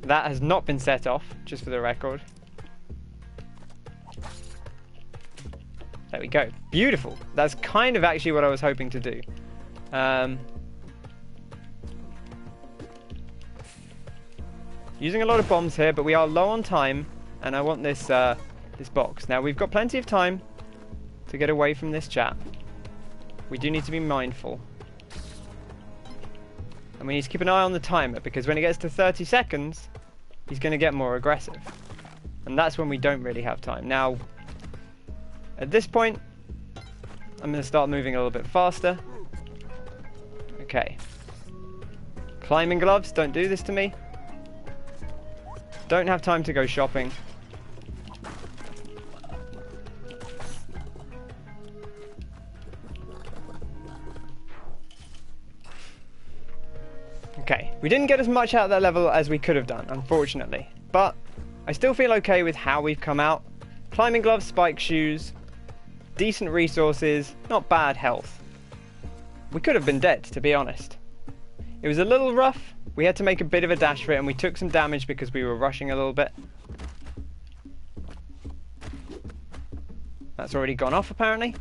That has not been set off, just for the record. There we go. Beautiful. That's kind of actually what I was hoping to do. Using a lot of bombs here, but we are low on time, and I want this this box. Now, we've got plenty of time to get away from this chap. We do need to be mindful. And we need to keep an eye on the timer, because when it gets to 30 seconds, he's going to get more aggressive. And that's when we don't really have time. Now, at this point, I'm going to start moving a little bit faster. Okay. Climbing gloves, don't do this to me. Don't have time to go shopping. Okay, we didn't get as much out of that level as we could have done, unfortunately. But I still feel okay with how we've come out. Climbing gloves, spike shoes, decent resources, not bad health. We could have been dead, to be honest. It was a little rough. We had to make a bit of a dash for it, and we took some damage because we were rushing a little bit. That's already gone off, apparently.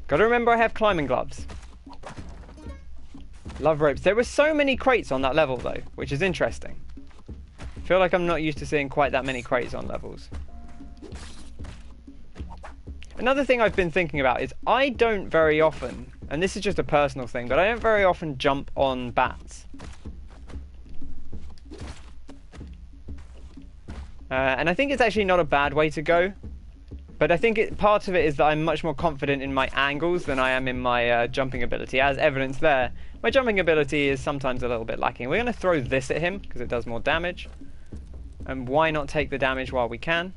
Gotta remember I have climbing gloves. Love ropes. There were so many crates on that level, though, which is interesting. I feel like I'm not used to seeing quite that many crates on levels. Another thing I've been thinking about is I don't very often, and this is just a personal thing, but I don't very often jump on bats. And I think it's actually not a bad way to go. But I think part of it is that I'm much more confident in my angles than I am in my jumping ability. As evidenced there, my jumping ability is sometimes a little bit lacking. We're going to throw this at him because it does more damage. And why not take the damage while we can?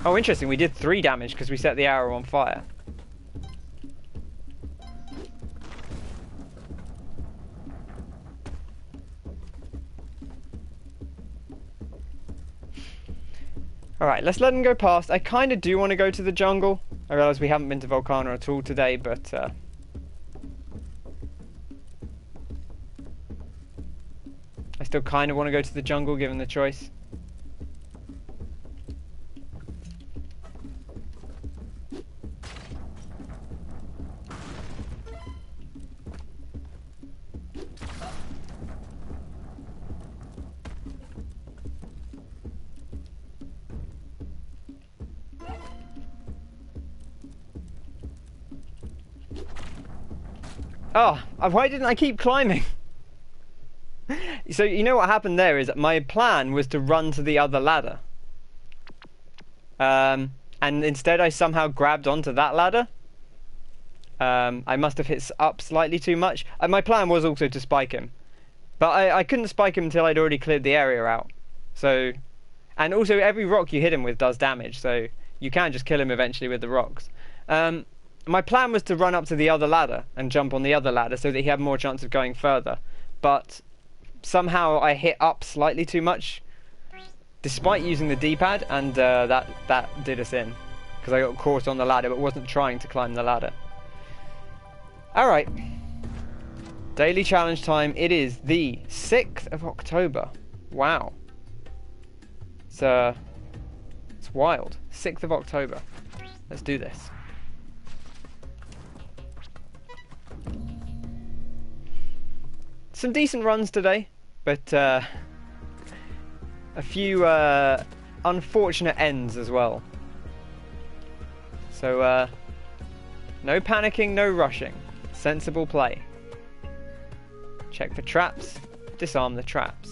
Oh, interesting. We did 3 damage because we set the arrow on fire. Alright, let's let him go past. I kind of do want to go to the jungle. I realise we haven't been to Volcano at all today, but... I still kind of want to go to the jungle, given the choice. Oh, why didn't I keep climbing? So, you know what happened there is that my plan was to run to the other ladder. And instead I somehow grabbed onto that ladder. I must have hit up slightly too much. My plan was also to spike him. But I couldn't spike him until I'd already cleared the area out. So, and also every rock you hit him with does damage, so you can just kill him eventually with the rocks. My plan was to run up to the other ladder and jump on the other ladder so that he had more chance of going further. But somehow I hit up slightly too much, despite using the D-pad, and that did us in. Because I got caught on the ladder but wasn't trying to climb the ladder. Alright. Daily challenge time. It is the 6th of October. Wow. It's wild. 6th of October. Let's do this. some decent runs today, but a few unfortunate ends as well. So no panicking, no rushing. Sensible play. Check for traps, disarm the traps.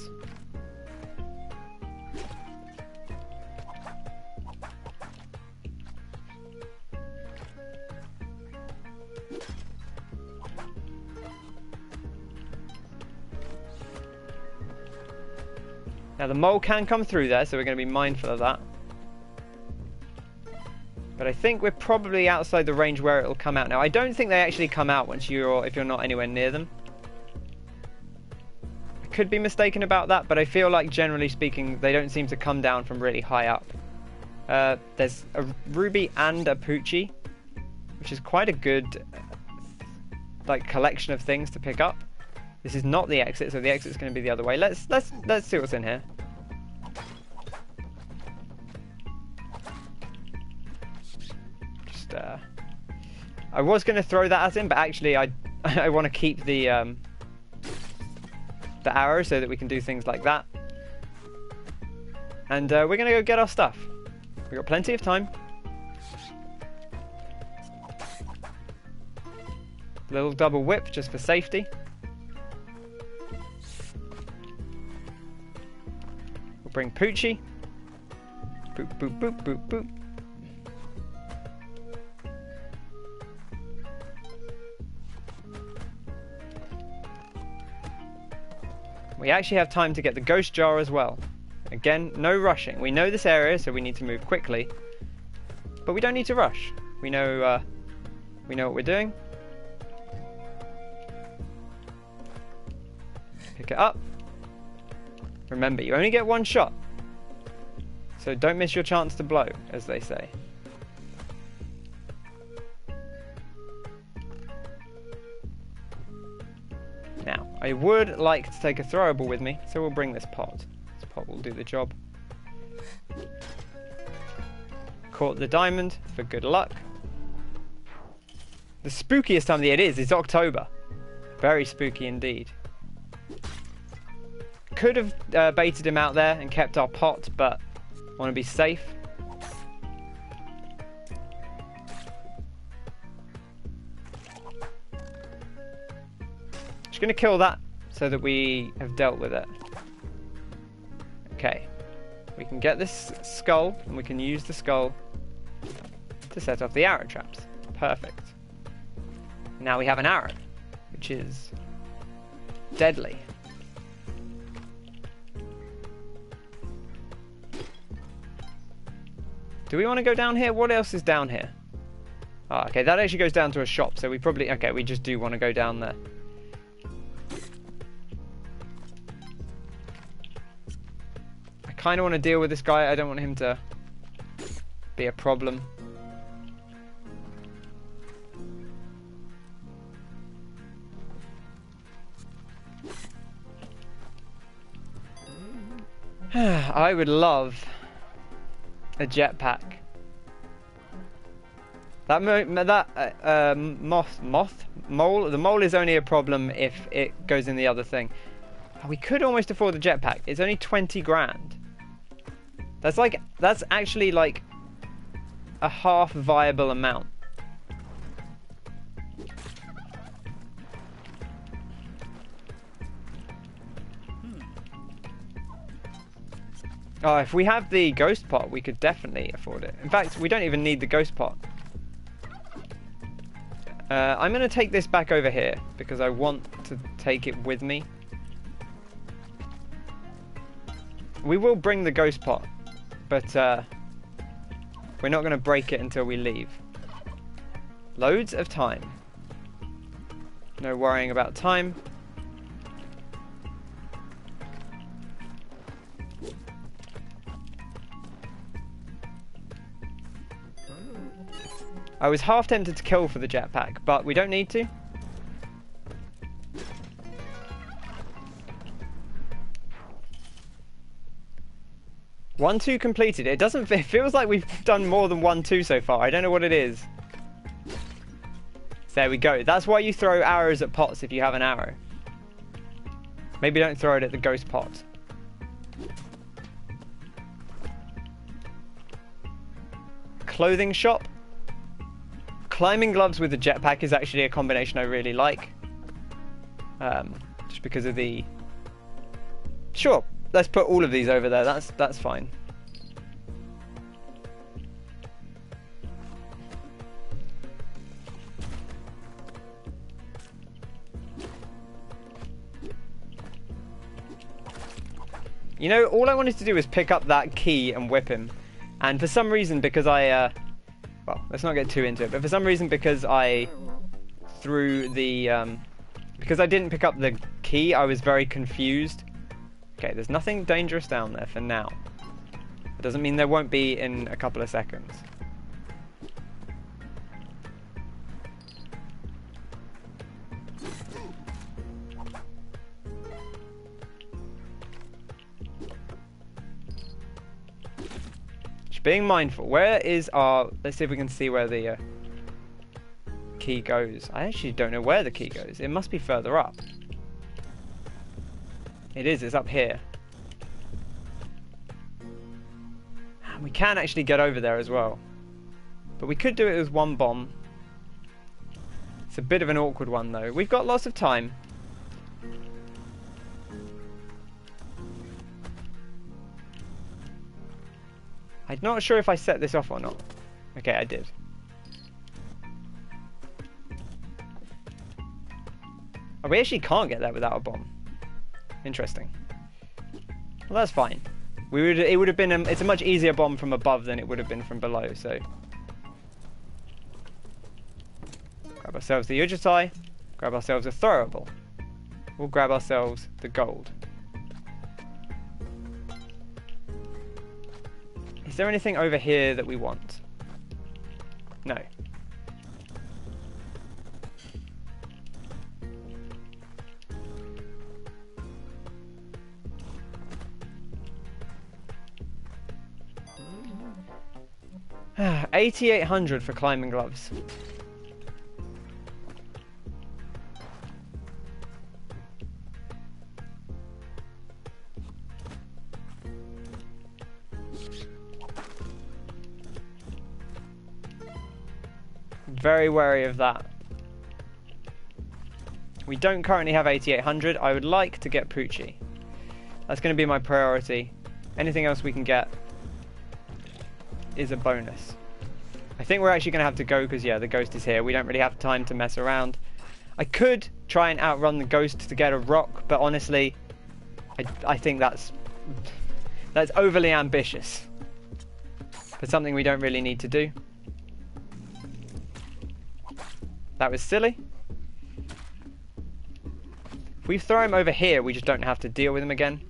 Now the mole can come through there, so we're going to be mindful of that. But I think we're probably outside the range where it'll come out. Now I don't think they actually come out once if you're not anywhere near them. I could be mistaken about that, but I feel like generally speaking they don't seem to come down from really high up. There's a ruby and a poochie, which is quite a good collection of things to pick up. This is not the exit, so the exit's going to be the other way. Let's see what's in here. Just I was going to throw that at him, but actually I want to keep the arrow so that we can do things like that. And we're going to go get our stuff. We've got plenty of time. Little double whip just for safety. Bring Poochie. Boop, boop, boop, boop, boop. We actually have time to get the ghost jar as well. Again, no rushing. We know this area, so we need to move quickly. But we don't need to rush. We know what we're doing. Pick it up. Remember, you only get one shot, so don't miss your chance to blow, as they say. Now, I would like to take a throwable with me, so we'll bring this pot. This pot will do the job. Caught the diamond for good luck. The spookiest time of the year it is. It's October. Very spooky indeed. Could have baited him out there and kept our pot, but want to be safe. Just going to kill that so that we have dealt with it. Okay, we can get this skull and we can use the skull to set off the arrow traps. Perfect. Now we have an arrow, which is deadly. Do we want to go down here? What else is down here? Oh, okay, that actually goes down to a shop, so we probably... Okay, we just do want to go down there. I kind of want to deal with this guy. I don't want him to be a problem. I would love a jetpack. The mole is only a problem if it goes in the other thing. We could almost afford the jetpack. It's only 20 grand. That's actually like a half viable amount. Oh, if we have the ghost pot, we could definitely afford it. In fact, we don't even need the ghost pot. I'm going to take this back over here because I want to take it with me. We will bring the ghost pot, but we're not going to break it until we leave. Loads of time. No worrying about time. I was half tempted to kill for the jetpack, but we don't need to. One, two completed. It feels like we've done more than 1-2 so far. I don't know what it is. There we go. That's why you throw arrows at pots if you have an arrow. Maybe don't throw it at the ghost pot. Clothing shop. Climbing gloves with a jetpack is actually a combination I really like. Just because of the... Sure, let's put all of these over there. That's fine. You know, all I wanted to do was pick up that key and whip him. And for some reason, because I... well, let's not get too into it. But for some reason, because I threw the... because I didn't pick up the key, I was very confused. Okay, there's nothing dangerous down there for now. It doesn't mean there won't be in a couple of seconds. Being mindful. Where is our... Let's see if we can see where the key goes. I actually don't know where the key goes. It must be further up. It is. It's up here. And we can actually get over there as well. But we could do it with one bomb. It's a bit of an awkward one though. We've got lots of time. I'm not sure if I set this off or not. Okay, I did. Oh, we actually can't get there without a bomb. Interesting. Well, that's fine. It would have been it's a much easier bomb from above than it would have been from below, so. Grab ourselves the Ujitai. Grab ourselves a throwable. We'll grab ourselves the gold. Is there anything over here that we want? No. $8,800 for climbing gloves. Very wary of that. We don't currently have 8,800. I would like to get Poochie. That's going to be my priority. Anything else we can get is a bonus. I think we're actually going to have to go because, yeah, the ghost is here. We don't really have time to mess around. I could try and outrun the ghost to get a rock, but honestly, I think that's overly ambitious for something we don't really need to do. That was silly. If we throw him over here, we just don't have to deal with him again.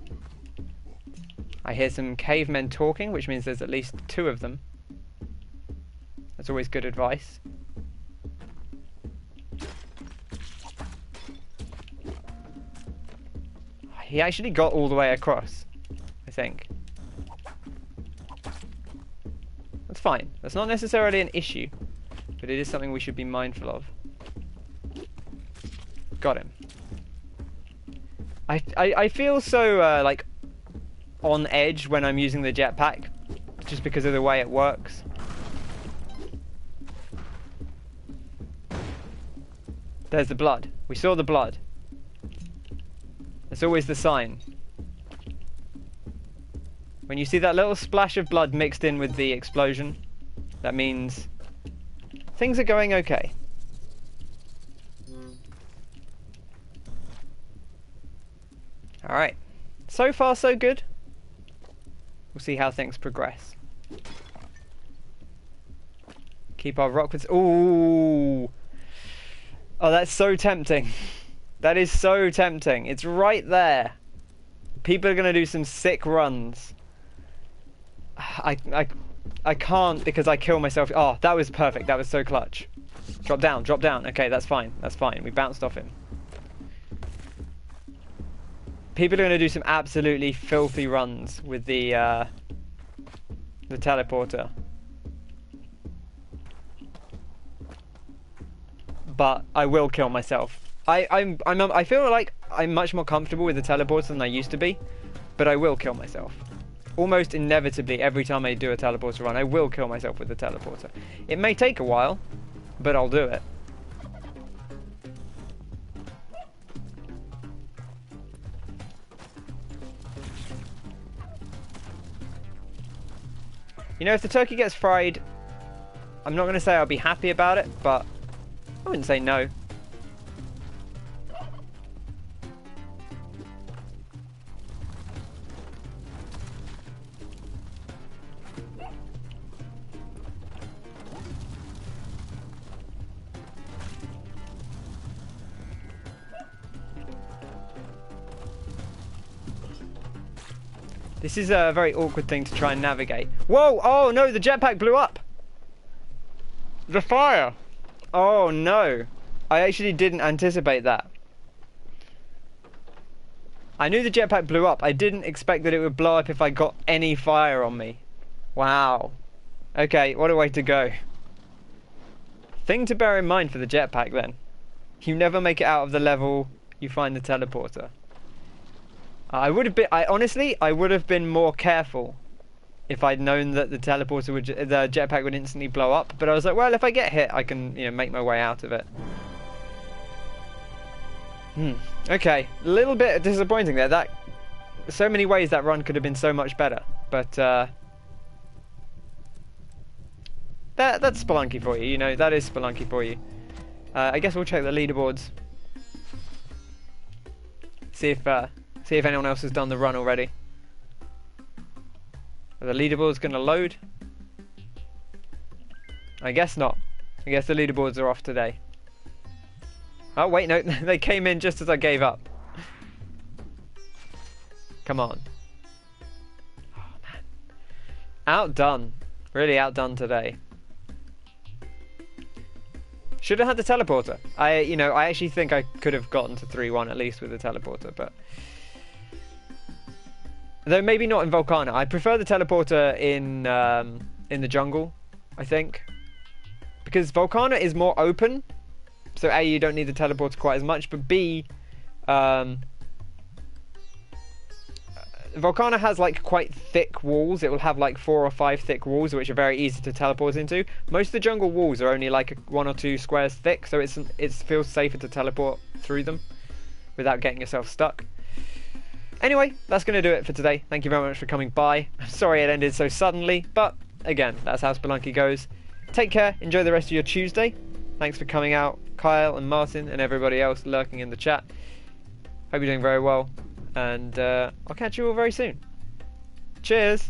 I hear some cavemen talking, which means there's at least 2 of them. That's always good advice. He actually got all the way across, I think. That's fine. That's not necessarily an issue, but it is something we should be mindful of. Got him. I feel so like on edge when I'm using the jetpack, just because of the way it works. There's the blood. We saw the blood. That's always the sign. When you see that little splash of blood mixed in with the explosion, that means things are going okay. Alright. So far so good. We'll see how things progress. Keep our rock with... Ooh! Oh, that's so tempting. That is so tempting. It's right there. People are going to do some sick runs. I can't because I kill myself. Oh, that was perfect. That was so clutch. Drop down, drop down. Okay, that's fine. That's fine. We bounced off him. People are going to do some absolutely filthy runs with the teleporter. But I will kill myself. I feel like I'm much more comfortable with the teleporter than I used to be, but I will kill myself. Almost inevitably, every time I do a teleporter run, I will kill myself with the teleporter. It may take a while, but I'll do it. You know, if the turkey gets fried, I'm not going to say I'll be happy about it, but I wouldn't say no. This is a very awkward thing to try and navigate. Whoa! Oh no, the jetpack blew up! The fire! Oh no. I actually didn't anticipate that. I knew the jetpack blew up. I didn't expect that it would blow up if I got any fire on me. Wow. Okay, what a way to go. Thing to bear in mind for the jetpack then. You never make it out of the level you find the teleporter. I would have been. Honestly, I would have been more careful if I'd known that the teleporter would, the jetpack would instantly blow up. But I was like, well, if I get hit, I can, make my way out of it. Okay, a little bit disappointing there. That, so many ways that run could have been so much better. But that's Spelunky for you. That is Spelunky for you. I guess we'll check the leaderboards. See if anyone else has done the run already. Are the leaderboards going to load? I guess not. I guess the leaderboards are off today. Oh wait, no, they came in just as I gave up. Come on. Oh man. Outdone. Really outdone today. Should have had the teleporter. I actually think I could have gotten to 3-1 at least with the teleporter, but... Though maybe not in Volcana. I prefer the teleporter in the jungle, I think. Because Volcana is more open. So A, you don't need the teleporter quite as much, but B, Volcana has like quite thick walls. It will have like 4 or 5 thick walls, which are very easy to teleport into. Most of the jungle walls are only like 1 or 2 squares thick, so it feels safer to teleport through them without getting yourself stuck. Anyway, that's going to do it for today. Thank you very much for coming by. I'm sorry it ended so suddenly, but again, that's how Spelunky goes. Take care, enjoy the rest of your Tuesday. Thanks for coming out, Kyle and Martin and everybody else lurking in the chat. Hope you're doing very well, and I'll catch you all very soon. Cheers!